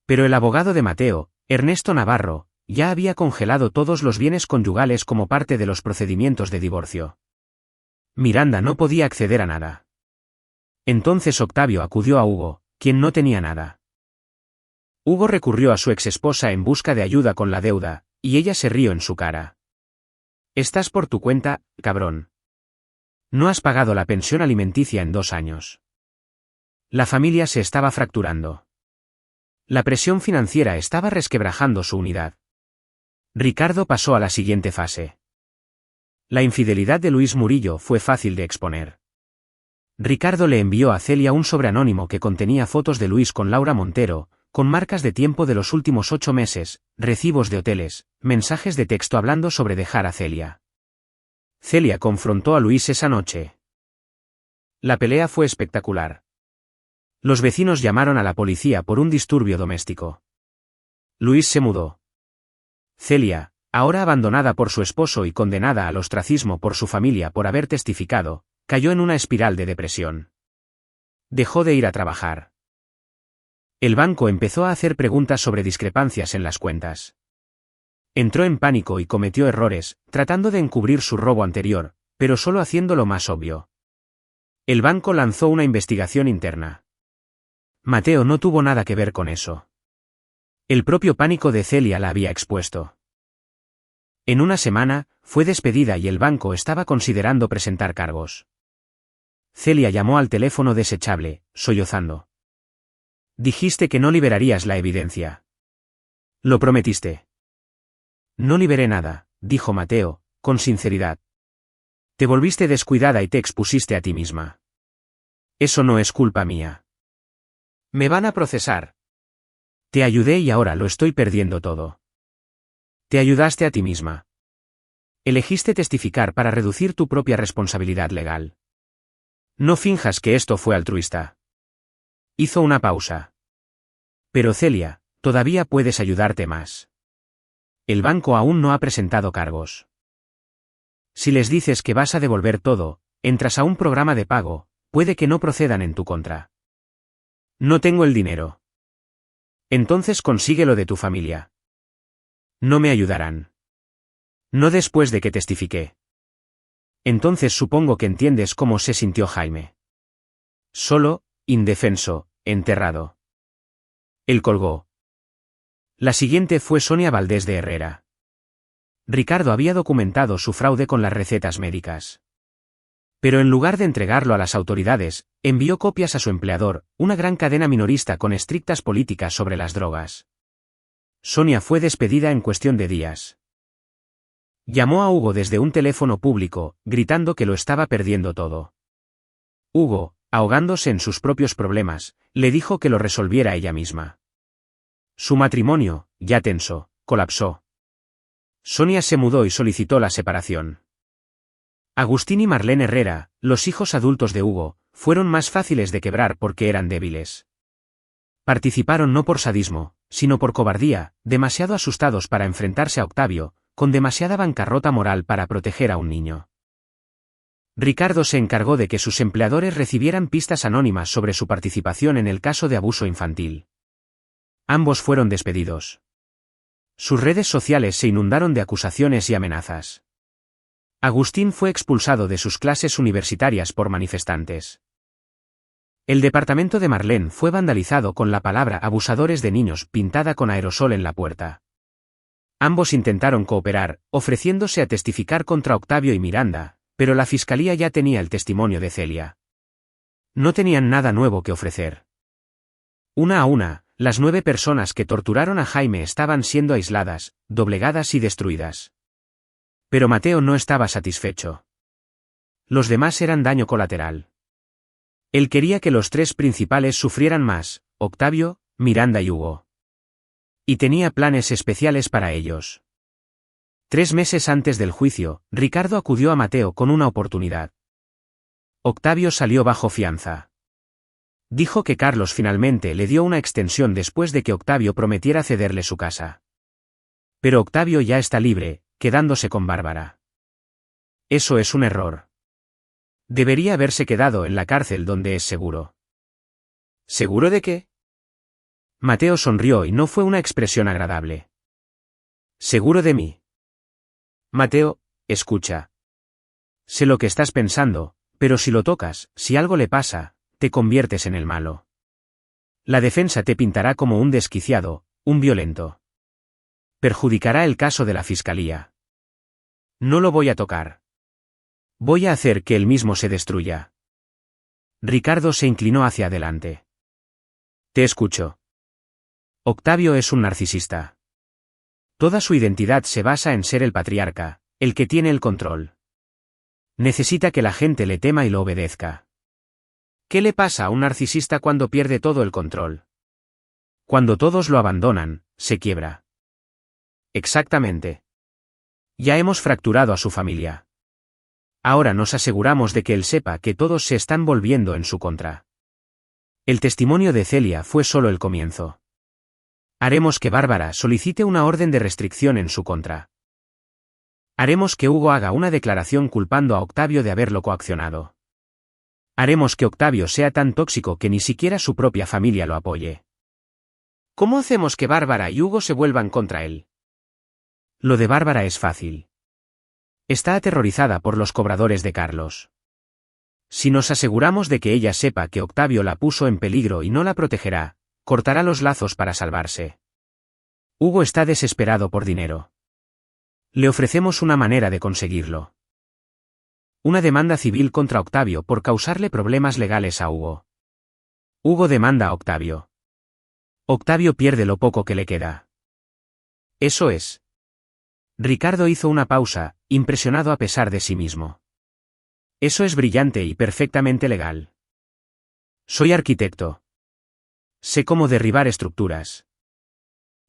Pero el abogado de Mateo, Ernesto Navarro, ya había congelado todos los bienes conyugales como parte de los procedimientos de divorcio. Miranda no podía acceder a nada. Entonces Octavio acudió a Hugo, quien no tenía nada. Hugo recurrió a su exesposa en busca de ayuda con la deuda, y ella se rió en su cara. «Estás por tu cuenta, cabrón. No has pagado la pensión alimenticia en 2 años». La familia se estaba fracturando. La presión financiera estaba resquebrajando su unidad. Ricardo pasó a la siguiente fase. La infidelidad de Luis Murillo fue fácil de exponer. Ricardo le envió a Celia un sobre anónimo que contenía fotos de Luis con Laura Montero, con marcas de tiempo de los últimos 8 meses, recibos de hoteles, mensajes de texto hablando sobre dejar a Celia. Celia confrontó a Luis esa noche. La pelea fue espectacular. Los vecinos llamaron a la policía por un disturbio doméstico. Luis se mudó. Celia, ahora abandonada por su esposo y condenada al ostracismo por su familia por haber testificado, cayó en una espiral de depresión. Dejó de ir a trabajar. El banco empezó a hacer preguntas sobre discrepancias en las cuentas. Entró en pánico y cometió errores, tratando de encubrir su robo anterior, pero solo haciéndolo más obvio. El banco lanzó una investigación interna. Mateo no tuvo nada que ver con eso. El propio pánico de Celia la había expuesto. En una semana, fue despedida y el banco estaba considerando presentar cargos. Celia llamó al teléfono desechable, sollozando. Dijiste que no liberarías la evidencia. Lo prometiste. No liberé nada, dijo Mateo, con sinceridad. Te volviste descuidada y te expusiste a ti misma. Eso no es culpa mía. Me van a procesar. Te ayudé y ahora lo estoy perdiendo todo. Te ayudaste a ti misma. Elegiste testificar para reducir tu propia responsabilidad legal. No finjas que esto fue altruista. Hizo una pausa. Pero Celia, todavía puedes ayudarte más. El banco aún no ha presentado cargos. Si les dices que vas a devolver todo, entras a un programa de pago, puede que no procedan en tu contra. No tengo el dinero. Entonces consigue lo de tu familia. No me ayudarán. No después de que testifiqué. Entonces supongo que entiendes cómo se sintió Jaime. Solo, indefenso, enterrado. Él colgó. La siguiente fue Sonia Valdés de Herrera. Ricardo había documentado su fraude con las recetas médicas. Pero en lugar de entregarlo a las autoridades, envió copias a su empleador, una gran cadena minorista con estrictas políticas sobre las drogas. Sonia fue despedida en cuestión de días. Llamó a Hugo desde un teléfono público, gritando que lo estaba perdiendo todo. Hugo, ahogándose en sus propios problemas, le dijo que lo resolviera ella misma. Su matrimonio, ya tenso, colapsó. Sonia se mudó y solicitó la separación. Agustín y Marlene Herrera, los hijos adultos de Hugo, fueron más fáciles de quebrar porque eran débiles. Participaron no por sadismo, sino por cobardía, demasiado asustados para enfrentarse a Octavio, con demasiada bancarrota moral para proteger a un niño. Ricardo se encargó de que sus empleadores recibieran pistas anónimas sobre su participación en el caso de abuso infantil. Ambos fueron despedidos. Sus redes sociales se inundaron de acusaciones y amenazas. Agustín fue expulsado de sus clases universitarias por manifestantes. El departamento de Marlene fue vandalizado con la palabra abusadores de niños pintada con aerosol en la puerta. Ambos intentaron cooperar, ofreciéndose a testificar contra Octavio y Miranda, pero la fiscalía ya tenía el testimonio de Celia. No tenían nada nuevo que ofrecer. Una a una, las 9 personas que torturaron a Jaime estaban siendo aisladas, doblegadas y destruidas. Pero Mateo no estaba satisfecho. Los demás eran daño colateral. Él quería que los 3 principales sufrieran más, Octavio, Miranda y Hugo. Y tenía planes especiales para ellos. 3 meses antes del juicio, Ricardo acudió a Mateo con una oportunidad. Octavio salió bajo fianza. Dijo que Carlos finalmente le dio una extensión después de que Octavio prometiera cederle su casa. Pero Octavio ya está libre, quedándose con Bárbara. Eso es un error. Debería haberse quedado en la cárcel donde es seguro. ¿Seguro de qué? Mateo sonrió y no fue una expresión agradable. Seguro de mí. Mateo, escucha. Sé lo que estás pensando, pero si lo tocas, si algo le pasa, te conviertes en el malo. La defensa te pintará como un desquiciado, un violento. Perjudicará el caso de la fiscalía. No lo voy a tocar. Voy a hacer que él mismo se destruya. Ricardo se inclinó hacia adelante. Te escucho. Octavio es un narcisista. Toda su identidad se basa en ser el patriarca, el que tiene el control. Necesita que la gente le tema y lo obedezca. ¿Qué le pasa a un narcisista cuando pierde todo el control? Cuando todos lo abandonan, se quiebra. Exactamente. Ya hemos fracturado a su familia. Ahora nos aseguramos de que él sepa que todos se están volviendo en su contra. El testimonio de Celia fue solo el comienzo. Haremos que Bárbara solicite una orden de restricción en su contra. Haremos que Hugo haga una declaración culpando a Octavio de haberlo coaccionado. Haremos que Octavio sea tan tóxico que ni siquiera su propia familia lo apoye. ¿Cómo hacemos que Bárbara y Hugo se vuelvan contra él? Lo de Bárbara es fácil. Está aterrorizada por los cobradores de Carlos. Si nos aseguramos de que ella sepa que Octavio la puso en peligro y no la protegerá, cortará los lazos para salvarse. Hugo está desesperado por dinero. Le ofrecemos una manera de conseguirlo. Una demanda civil contra Octavio por causarle problemas legales a Hugo. Hugo demanda a Octavio. Octavio pierde lo poco que le queda. Eso es. Ricardo hizo una pausa, impresionado a pesar de sí mismo. Eso es brillante y perfectamente legal. Soy arquitecto. Sé cómo derribar estructuras.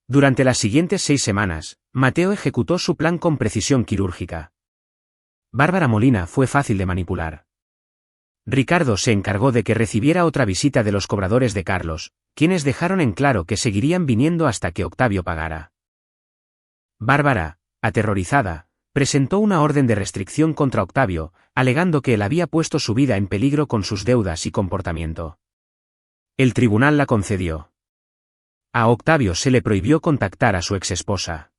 Durante las siguientes 6 semanas, Mateo ejecutó su plan con precisión quirúrgica. Bárbara Molina fue fácil de manipular. Ricardo se encargó de que recibiera otra visita de los cobradores de Carlos, quienes dejaron en claro que seguirían viniendo hasta que Octavio pagara. Bárbara, aterrorizada, presentó una orden de restricción contra Octavio, alegando que él había puesto su vida en peligro con sus deudas y comportamiento. El tribunal la concedió. A Octavio se le prohibió contactar a su exesposa.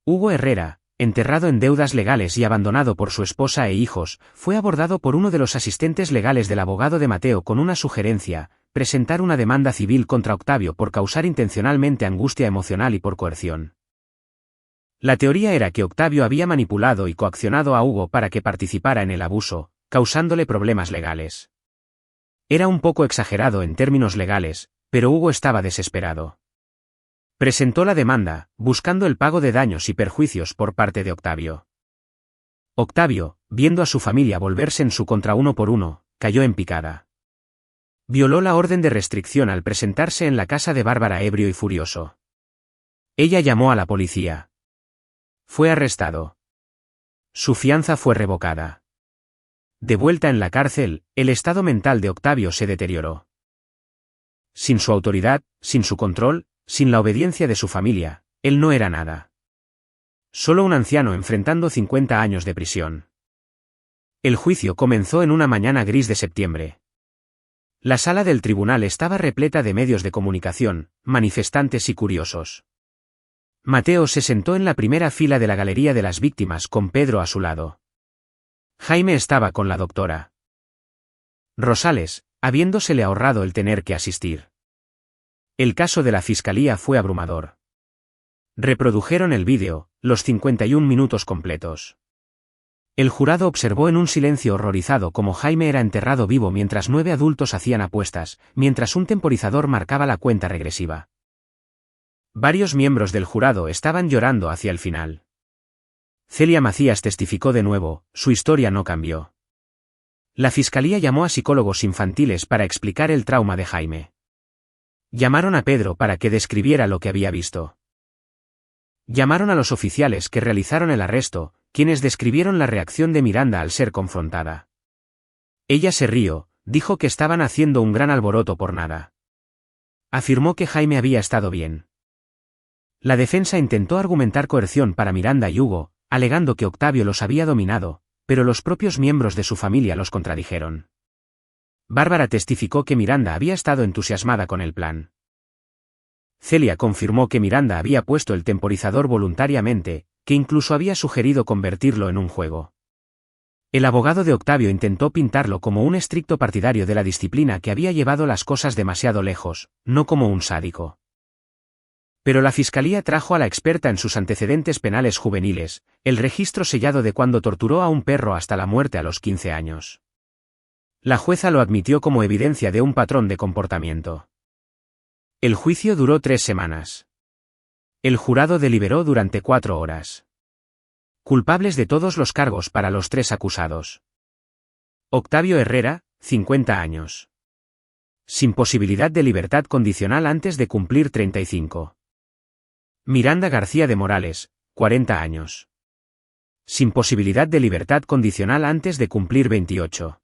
Hugo Herrera, enterrado en deudas legales y abandonado por su esposa e hijos, fue abordado por uno de los asistentes legales del abogado de Mateo con una sugerencia: presentar una demanda civil contra Octavio por causar intencionalmente angustia emocional y por coerción. La teoría era que Octavio había manipulado y coaccionado a Hugo para que participara en el abuso, causándole problemas legales. Era un poco exagerado en términos legales, pero Hugo estaba desesperado. Presentó la demanda, buscando el pago de daños y perjuicios por parte de Octavio. Octavio, viendo a su familia volverse en su contra uno por uno, cayó en picada. Violó la orden de restricción al presentarse en la casa de Bárbara ebrio y furioso. Ella llamó a la policía. Fue arrestado. Su fianza fue revocada. De vuelta en la cárcel, el estado mental de Octavio se deterioró. Sin su autoridad, sin su control, sin la obediencia de su familia, él no era nada. Solo un anciano enfrentando 50 años de prisión. El juicio comenzó en una mañana gris de septiembre. La sala del tribunal estaba repleta de medios de comunicación, manifestantes y curiosos. Mateo se sentó en la primera fila de la galería de las víctimas con Pedro a su lado. Jaime estaba con la doctora Rosales, habiéndosele ahorrado el tener que asistir. El caso de la fiscalía fue abrumador. Reprodujeron el vídeo, los 51 minutos completos. El jurado observó en un silencio horrorizado cómo Jaime era enterrado vivo mientras 9 adultos hacían apuestas, mientras un temporizador marcaba la cuenta regresiva. Varios miembros del jurado estaban llorando hacia el final. Celia Macías testificó de nuevo, su historia no cambió. La fiscalía llamó a psicólogos infantiles para explicar el trauma de Jaime. Llamaron a Pedro para que describiera lo que había visto. Llamaron a los oficiales que realizaron el arresto, quienes describieron la reacción de Miranda al ser confrontada. Ella se rió, dijo que estaban haciendo un gran alboroto por nada. Afirmó que Jaime había estado bien. La defensa intentó argumentar coerción para Miranda y Hugo, alegando que Octavio los había dominado, pero los propios miembros de su familia los contradijeron. Bárbara testificó que Miranda había estado entusiasmada con el plan. Celia confirmó que Miranda había puesto el temporizador voluntariamente, que incluso había sugerido convertirlo en un juego. El abogado de Octavio intentó pintarlo como un estricto partidario de la disciplina que había llevado las cosas demasiado lejos, no como un sádico. Pero la fiscalía trajo a la experta en sus antecedentes penales juveniles, el registro sellado de cuando torturó a un perro hasta la muerte a los 15 años. La jueza lo admitió como evidencia de un patrón de comportamiento. El juicio duró 3 semanas. El jurado deliberó durante 4 horas. Culpables de todos los cargos para los 3 acusados. Octavio Herrera, 50 años. Sin posibilidad de libertad condicional antes de cumplir 35. Miranda García de Morales, 40 años. Sin posibilidad de libertad condicional antes de cumplir 28.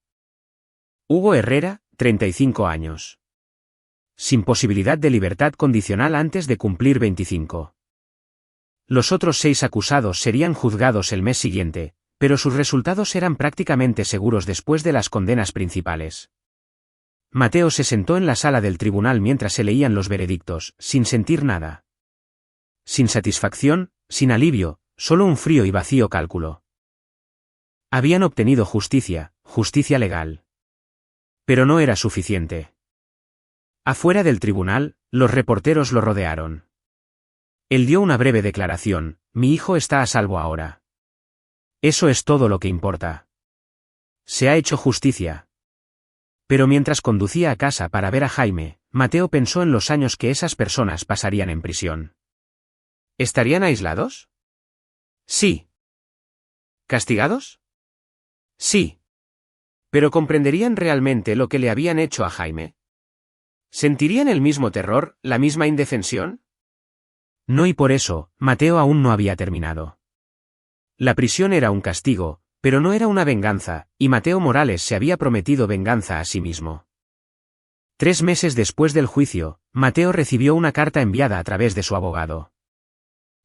Hugo Herrera, 35 años. Sin posibilidad de libertad condicional antes de cumplir 25. Los otros 6 acusados serían juzgados el mes siguiente, pero sus resultados eran prácticamente seguros después de las condenas principales. Mateo se sentó en la sala del tribunal mientras se leían los veredictos, sin sentir nada. Sin satisfacción, sin alivio, solo un frío y vacío cálculo. Habían obtenido justicia, justicia legal. Pero no era suficiente. Afuera del tribunal, los reporteros lo rodearon. Él dio una breve declaración: mi hijo está a salvo ahora. Eso es todo lo que importa. Se ha hecho justicia. Pero mientras conducía a casa para ver a Jaime, Mateo pensó en los años que esas personas pasarían en prisión. ¿Estarían aislados? Sí. ¿Castigados? Sí. ¿Pero comprenderían realmente lo que le habían hecho a Jaime? ¿Sentirían el mismo terror, la misma indefensión? No, y por eso, Mateo aún no había terminado. La prisión era un castigo, pero no era una venganza, y Mateo Morales se había prometido venganza a sí mismo. 3 meses después del juicio, Mateo recibió una carta enviada a través de su abogado.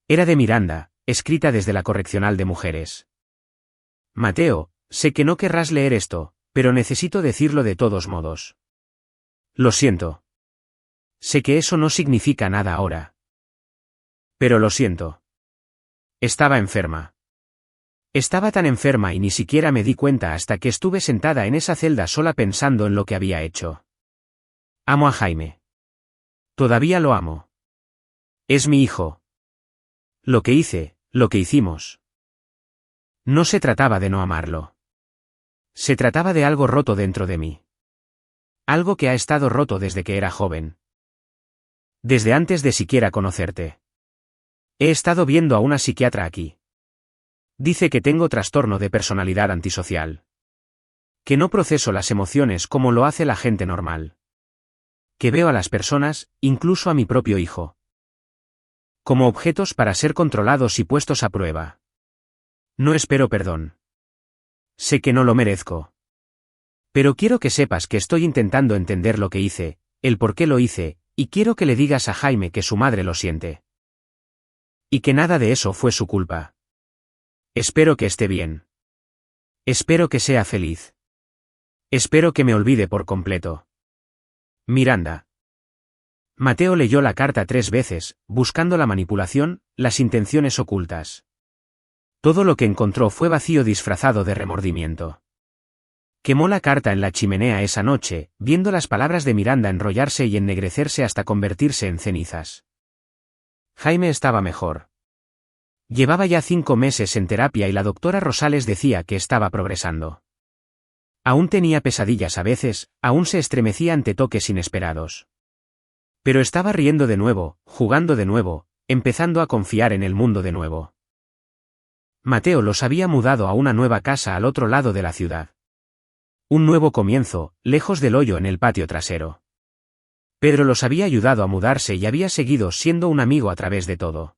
Era de Miranda, escrita desde la correccional de mujeres. Mateo, sé que no querrás leer esto, pero necesito decirlo de todos modos. Lo siento. Sé que eso no significa nada ahora. Pero lo siento. Estaba enferma. Estaba tan enferma y ni siquiera me di cuenta hasta que estuve sentada en esa celda sola pensando en lo que había hecho. Amo a Jaime. Todavía lo amo. Es mi hijo. Lo que hice, lo que hicimos. No se trataba de no amarlo. Se trataba de algo roto dentro de mí. Algo que ha estado roto desde que era joven. Desde antes de siquiera conocerte. He estado viendo a una psiquiatra aquí. Dice que tengo trastorno de personalidad antisocial. Que no proceso las emociones como lo hace la gente normal. Que veo a las personas, incluso a mi propio hijo, como objetos para ser controlados y puestos a prueba. No espero perdón. Sé que no lo merezco. Pero quiero que sepas que estoy intentando entender lo que hice, el por qué lo hice, y quiero que le digas a Jaime que su madre lo siente. Y que nada de eso fue su culpa. Espero que esté bien. Espero que sea feliz. Espero que me olvide por completo. Miranda. Mateo leyó la carta 3 veces, buscando la manipulación, las intenciones ocultas. Todo lo que encontró fue vacío disfrazado de remordimiento. Quemó la carta en la chimenea esa noche, viendo las palabras de Miranda enrollarse y ennegrecerse hasta convertirse en cenizas. Jaime estaba mejor. Llevaba ya 5 meses en terapia y la doctora Rosales decía que estaba progresando. Aún tenía pesadillas a veces, aún se estremecía ante toques inesperados. Pero estaba riendo de nuevo, jugando de nuevo, empezando a confiar en el mundo de nuevo. Mateo los había mudado a una nueva casa al otro lado de la ciudad. Un nuevo comienzo, lejos del hoyo en el patio trasero. Pedro los había ayudado a mudarse y había seguido siendo un amigo a través de todo.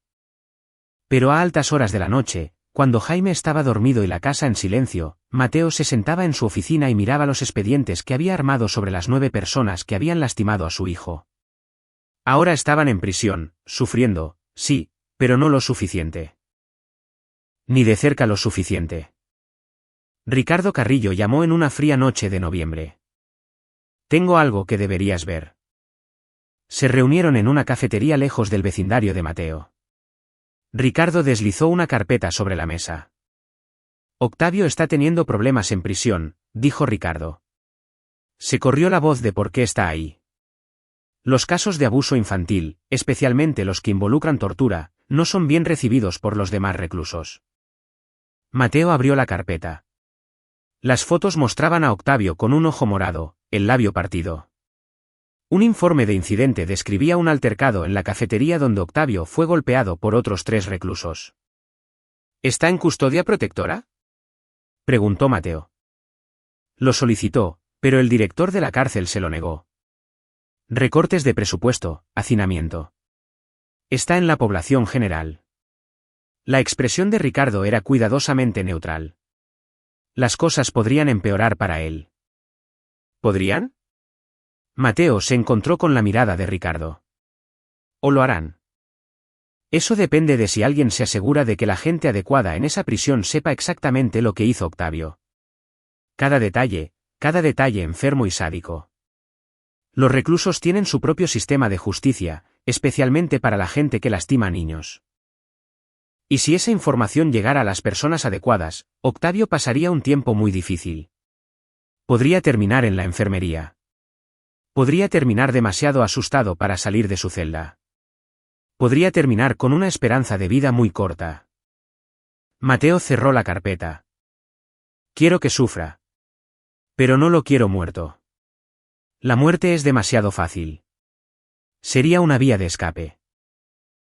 Pero a altas horas de la noche, cuando Jaime estaba dormido y la casa en silencio, Mateo se sentaba en su oficina y miraba los expedientes que había armado sobre las 9 personas que habían lastimado a su hijo. Ahora estaban en prisión, sufriendo, sí, pero no lo suficiente. Ni de cerca lo suficiente. Ricardo Carrillo llamó en una fría noche de noviembre. Tengo algo que deberías ver. Se reunieron en una cafetería lejos del vecindario de Mateo. Ricardo deslizó una carpeta sobre la mesa. Octavio está teniendo problemas en prisión, dijo Ricardo. Se corrió la voz de por qué está ahí. Los casos de abuso infantil, especialmente los que involucran tortura, no son bien recibidos por los demás reclusos. Mateo abrió la carpeta. Las fotos mostraban a Octavio con un ojo morado, el labio partido. Un informe de incidente describía un altercado en la cafetería donde Octavio fue golpeado por otros 3 reclusos. ¿Está en custodia protectora?, preguntó Mateo. Lo solicitó, pero el director de la cárcel se lo negó. Recortes de presupuesto, hacinamiento. Está en la población general. La expresión de Ricardo era cuidadosamente neutral. Las cosas podrían empeorar para él. ¿Podrían? Mateo se encontró con la mirada de Ricardo. ¿O lo harán? Eso depende de si alguien se asegura de que la gente adecuada en esa prisión sepa exactamente lo que hizo Octavio. Cada detalle enfermo y sádico. Los reclusos tienen su propio sistema de justicia, especialmente para la gente que lastima a niños. Y si esa información llegara a las personas adecuadas, Octavio pasaría un tiempo muy difícil. Podría terminar en la enfermería. Podría terminar demasiado asustado para salir de su celda. Podría terminar con una esperanza de vida muy corta. Mateo cerró la carpeta. Quiero que sufra. Pero no lo quiero muerto. La muerte es demasiado fácil. Sería una vía de escape.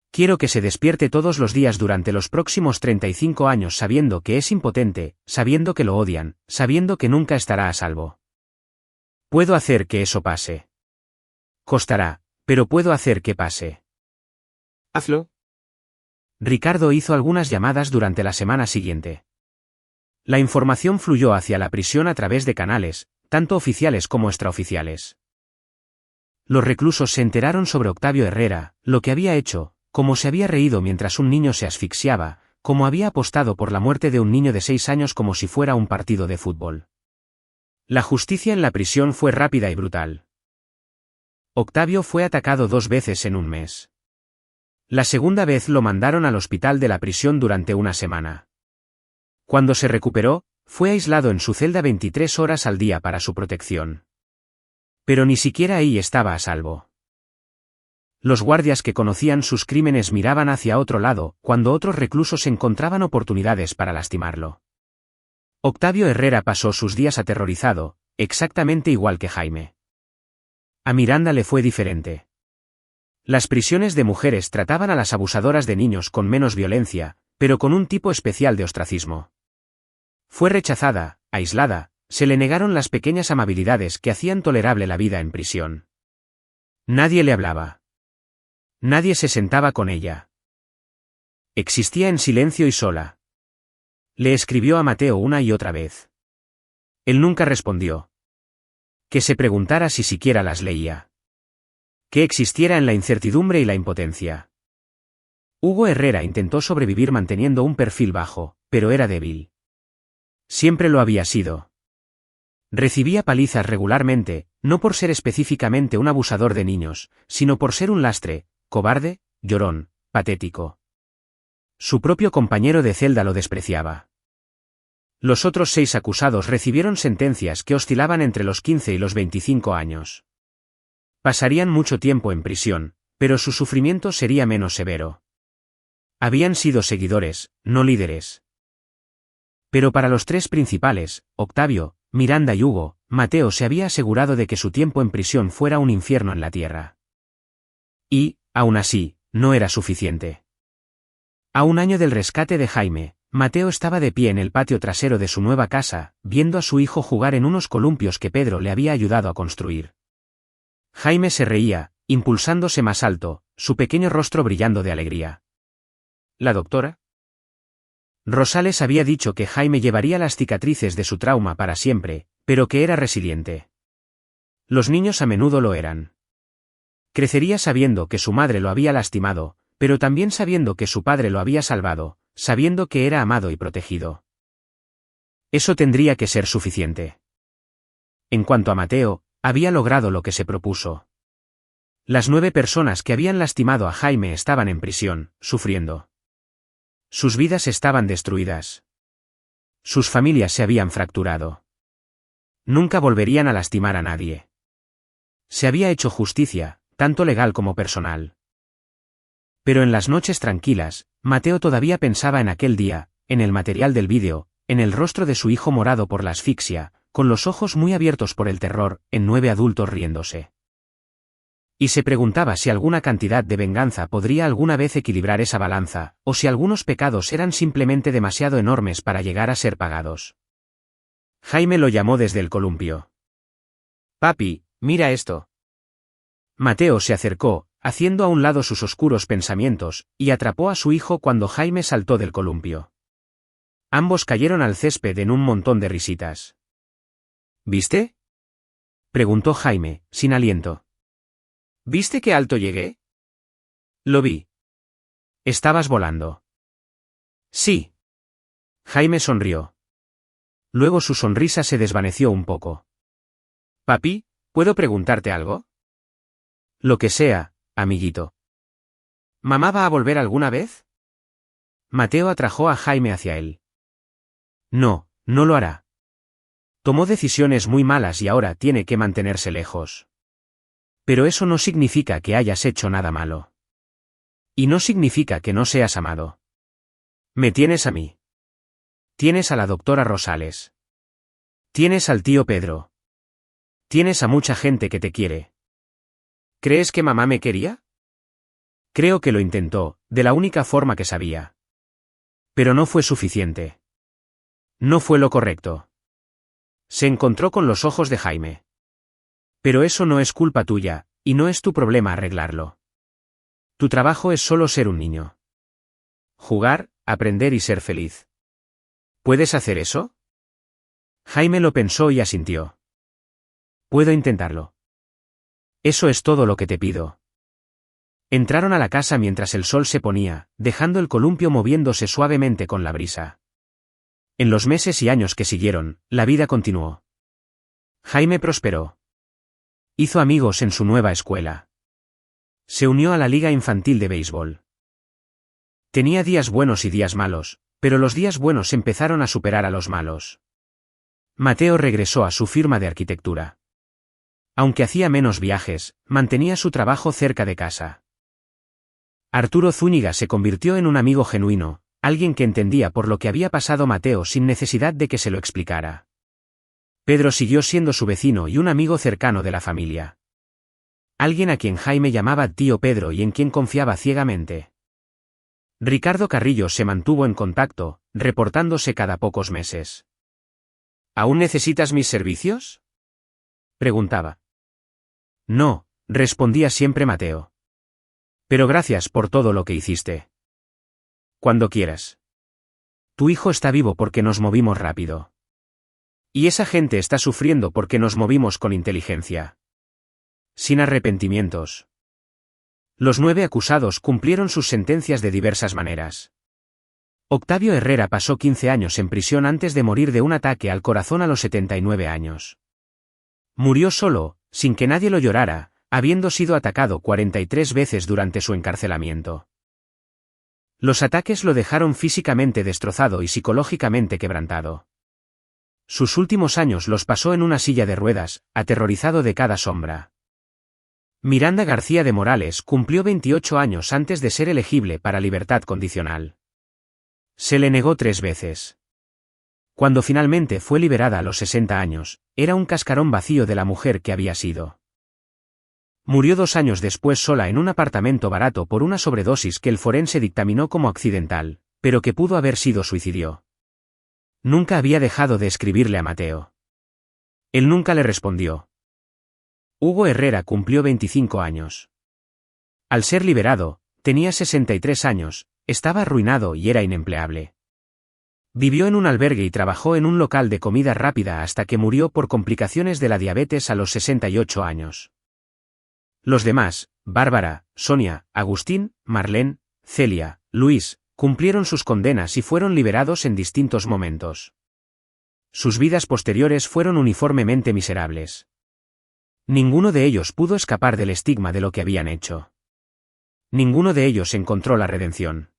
Quiero que se despierte todos los días durante los próximos 35 años sabiendo que es impotente, sabiendo que lo odian, sabiendo que nunca estará a salvo. Puedo hacer que eso pase. Costará, pero puedo hacer que pase. Hazlo. Ricardo hizo algunas llamadas durante la semana siguiente. La información fluyó hacia la prisión a través de canales, tanto oficiales como extraoficiales. Los reclusos se enteraron sobre Octavio Herrera, lo que había hecho, cómo se había reído mientras un niño se asfixiaba, cómo había apostado por la muerte de un niño de 6 años como si fuera un partido de fútbol. La justicia en la prisión fue rápida y brutal. Octavio fue atacado 2 veces en un mes. La segunda vez lo mandaron al hospital de la prisión durante una semana. Cuando se recuperó, fue aislado en su celda 23 horas al día para su protección. Pero ni siquiera ahí estaba a salvo. Los guardias que conocían sus crímenes miraban hacia otro lado, cuando otros reclusos encontraban oportunidades para lastimarlo. Octavio Herrera pasó sus días aterrorizado, exactamente igual que Jaime. A Miranda le fue diferente. Las prisiones de mujeres trataban a las abusadoras de niños con menos violencia, pero con un tipo especial de ostracismo. Fue rechazada, aislada, se le negaron las pequeñas amabilidades que hacían tolerable la vida en prisión. Nadie le hablaba. Nadie se sentaba con ella. Existía en silencio y sola. Le escribió a Mateo una y otra vez. Él nunca respondió. Que se preguntara si siquiera las leía. Que existiera en la incertidumbre y la impotencia. Hugo Herrera intentó sobrevivir manteniendo un perfil bajo, pero era débil. Siempre lo había sido. Recibía palizas regularmente, no por ser específicamente un abusador de niños, sino por ser un lastre, cobarde, llorón, patético. Su propio compañero de celda lo despreciaba. Los otros 6 acusados recibieron sentencias que oscilaban entre los 15 y los 25 años. Pasarían mucho tiempo en prisión, pero su sufrimiento sería menos severo. Habían sido seguidores, no líderes. Pero para los 3 principales, Octavio, Miranda y Hugo, Mateo se había asegurado de que su tiempo en prisión fuera un infierno en la tierra. Y, aún así, no era suficiente. A un año del rescate de Jaime, Mateo estaba de pie en el patio trasero de su nueva casa, viendo a su hijo jugar en unos columpios que Pedro le había ayudado a construir. Jaime se reía, impulsándose más alto, su pequeño rostro brillando de alegría. ¿La doctora? Rosales había dicho que Jaime llevaría las cicatrices de su trauma para siempre, pero que era resiliente. Los niños a menudo lo eran. Crecería sabiendo que su madre lo había lastimado, pero también sabiendo que su padre lo había salvado, sabiendo que era amado y protegido. Eso tendría que ser suficiente. En cuanto a Mateo, había logrado lo que se propuso. Las 9 personas que habían lastimado a Jaime estaban en prisión, sufriendo. Sus vidas estaban destruidas. Sus familias se habían fracturado. Nunca volverían a lastimar a nadie. Se había hecho justicia, tanto legal como personal. Pero en las noches tranquilas, Mateo todavía pensaba en aquel día, en el material del vídeo, en el rostro de su hijo morado por la asfixia, con los ojos muy abiertos por el terror, en 9 adultos riéndose. Y se preguntaba si alguna cantidad de venganza podría alguna vez equilibrar esa balanza, o si algunos pecados eran simplemente demasiado enormes para llegar a ser pagados. Jaime lo llamó desde el columpio. «Papi, mira esto». Mateo se acercó, haciendo a un lado sus oscuros pensamientos, y atrapó a su hijo cuando Jaime saltó del columpio. Ambos cayeron al césped en un montón de risitas. «¿Viste?», preguntó Jaime, sin aliento. «¿Viste qué alto llegué?». «Lo vi». «¿Estabas volando?». «Sí». Jaime sonrió. Luego su sonrisa se desvaneció un poco. «Papi, ¿puedo preguntarte algo?». «Lo que sea, amiguito». «¿Mamá va a volver alguna vez?». Mateo atrajo a Jaime hacia él. No, no lo hará. Tomó decisiones muy malas y ahora tiene que mantenerse lejos. Pero eso no significa que hayas hecho nada malo. Y no significa que no seas amado. Me tienes a mí. Tienes a la doctora Rosales. Tienes al tío Pedro. Tienes a mucha gente que te quiere. ¿Crees que mamá me quería? Creo que lo intentó, de la única forma que sabía. Pero no fue suficiente. No fue lo correcto. Se encontró con los ojos de Jaime. Pero eso no es culpa tuya, y no es tu problema arreglarlo. Tu trabajo es solo ser un niño. Jugar, aprender y ser feliz. ¿Puedes hacer eso? Jaime lo pensó y asintió. Puedo intentarlo. Eso es todo lo que te pido. Entraron a la casa mientras el sol se ponía, dejando el columpio moviéndose suavemente con la brisa. En los meses y años que siguieron, la vida continuó. Jaime prosperó. Hizo amigos en su nueva escuela. Se unió a la liga infantil de béisbol. Tenía días buenos y días malos, pero los días buenos empezaron a superar a los malos. Mateo regresó a su firma de arquitectura. Aunque hacía menos viajes, mantenía su trabajo cerca de casa. Arturo Zúñiga se convirtió en un amigo genuino, alguien que entendía por lo que había pasado Mateo sin necesidad de que se lo explicara. Pedro siguió siendo su vecino y un amigo cercano de la familia. Alguien a quien Jaime llamaba tío Pedro y en quien confiaba ciegamente. Ricardo Carrillo se mantuvo en contacto, reportándose cada pocos meses. ¿Aún necesitas mis servicios?, preguntaba. No, respondía siempre Mateo. Pero gracias por todo lo que hiciste. Cuando quieras. Tu hijo está vivo porque nos movimos rápido. Y esa gente está sufriendo porque nos movimos con inteligencia. Sin arrepentimientos. Los 9 acusados cumplieron sus sentencias de diversas maneras. Octavio Herrera pasó 15 años en prisión antes de morir de un ataque al corazón a los 79 años. Murió solo, sin que nadie lo llorara, habiendo sido atacado 43 veces durante su encarcelamiento. Los ataques lo dejaron físicamente destrozado y psicológicamente quebrantado. Sus últimos años los pasó en una silla de ruedas, aterrorizado de cada sombra. Miranda García de Morales cumplió 28 años antes de ser elegible para libertad condicional. Se le negó 3 veces. Cuando finalmente fue liberada a los 60 años, era un cascarón vacío de la mujer que había sido. Murió 2 años después sola en un apartamento barato por una sobredosis que el forense dictaminó como accidental, pero que pudo haber sido suicidio. Nunca había dejado de escribirle a Mateo. Él nunca le respondió. Hugo Herrera cumplió 25 años. Al ser liberado, tenía 63 años, estaba arruinado y era inempleable. Vivió en un albergue y trabajó en un local de comida rápida hasta que murió por complicaciones de la diabetes a los 68 años. Los demás, Bárbara, Sonia, Agustín, Marlene, Celia, Luis, cumplieron sus condenas y fueron liberados en distintos momentos. Sus vidas posteriores fueron uniformemente miserables. Ninguno de ellos pudo escapar del estigma de lo que habían hecho. Ninguno de ellos encontró la redención.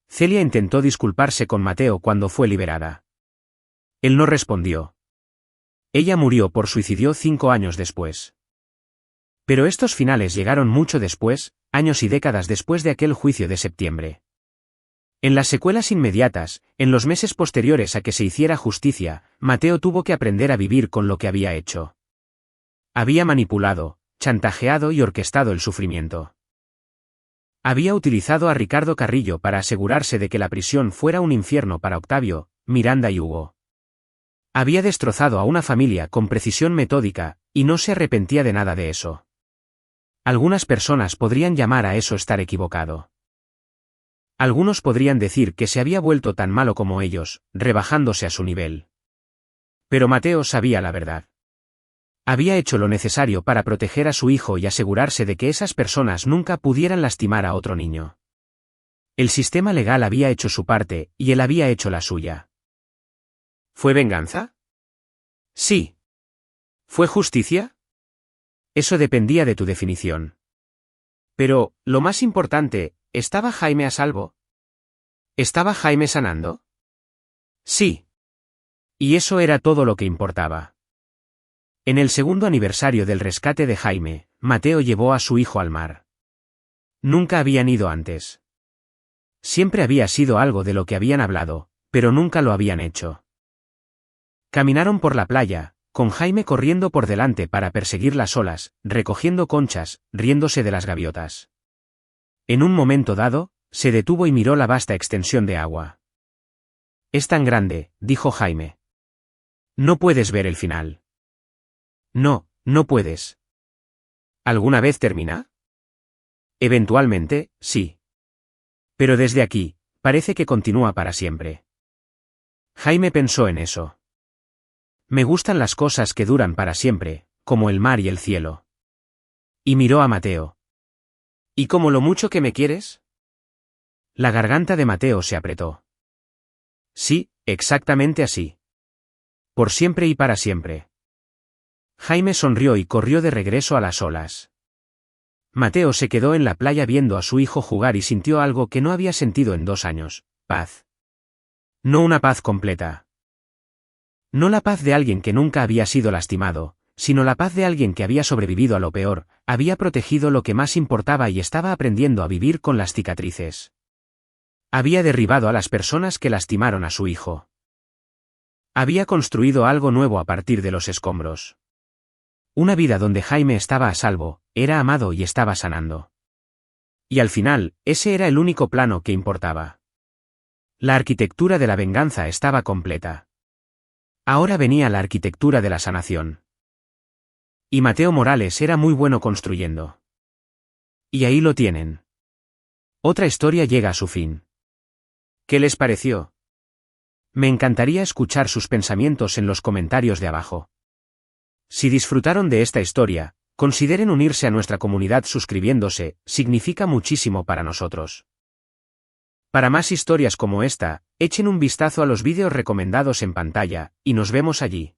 Celia intentó disculparse con Mateo cuando fue liberada. Él no respondió. Ella murió por suicidio 5 años después. Pero estos finales llegaron mucho después, años y décadas después de aquel juicio de septiembre. En las secuelas inmediatas, en los meses posteriores a que se hiciera justicia, Mateo tuvo que aprender a vivir con lo que había hecho. Había manipulado, chantajeado y orquestado el sufrimiento. Había utilizado a Ricardo Carrillo para asegurarse de que la prisión fuera un infierno para Octavio, Miranda y Hugo. Había destrozado a una familia con precisión metódica, y no se arrepentía de nada de eso. Algunas personas podrían llamar a eso estar equivocado. Algunos podrían decir que se había vuelto tan malo como ellos, rebajándose a su nivel. Pero Mateo sabía la verdad. Había hecho lo necesario para proteger a su hijo y asegurarse de que esas personas nunca pudieran lastimar a otro niño. El sistema legal había hecho su parte, y él había hecho la suya. ¿Fue venganza? Sí. ¿Fue justicia? Eso dependía de tu definición. Pero, lo más importante, ¿estaba Jaime a salvo? ¿Estaba Jaime sanando? Sí. Y eso era todo lo que importaba. En el segundo aniversario del rescate de Jaime, Mateo llevó a su hijo al mar. Nunca habían ido antes. Siempre había sido algo de lo que habían hablado, pero nunca lo habían hecho. Caminaron por la playa, con Jaime corriendo por delante para perseguir las olas, recogiendo conchas, riéndose de las gaviotas. En un momento dado, se detuvo y miró la vasta extensión de agua. «Es tan grande», dijo Jaime. «No puedes ver el final». «No, no puedes». «¿Alguna vez termina?» «Eventualmente, sí. Pero desde aquí, parece que continúa para siempre». Jaime pensó en eso. «Me gustan las cosas que duran para siempre, como el mar y el cielo». Y miró a Mateo. «¿Y como lo mucho que me quieres?» La garganta de Mateo se apretó. «Sí, exactamente así. Por siempre y para siempre». Jaime sonrió y corrió de regreso a las olas. Mateo se quedó en la playa viendo a su hijo jugar y sintió algo que no había sentido en 2 años: paz. No una paz completa. No la paz de alguien que nunca había sido lastimado, sino la paz de alguien que había sobrevivido a lo peor, había protegido lo que más importaba y estaba aprendiendo a vivir con las cicatrices. Había derribado a las personas que lastimaron a su hijo. Había construido algo nuevo a partir de los escombros. Una vida donde Jaime estaba a salvo, era amado y estaba sanando. Y al final, ese era el único plano que importaba. La arquitectura de la venganza estaba completa. Ahora venía la arquitectura de la sanación. Y Mateo Morales era muy bueno construyendo. Y ahí lo tienen. Otra historia llega a su fin. ¿Qué les pareció? Me encantaría escuchar sus pensamientos en los comentarios de abajo. Si disfrutaron de esta historia, consideren unirse a nuestra comunidad suscribiéndose, significa muchísimo para nosotros. Para más historias como esta, echen un vistazo a los vídeos recomendados en pantalla, y nos vemos allí.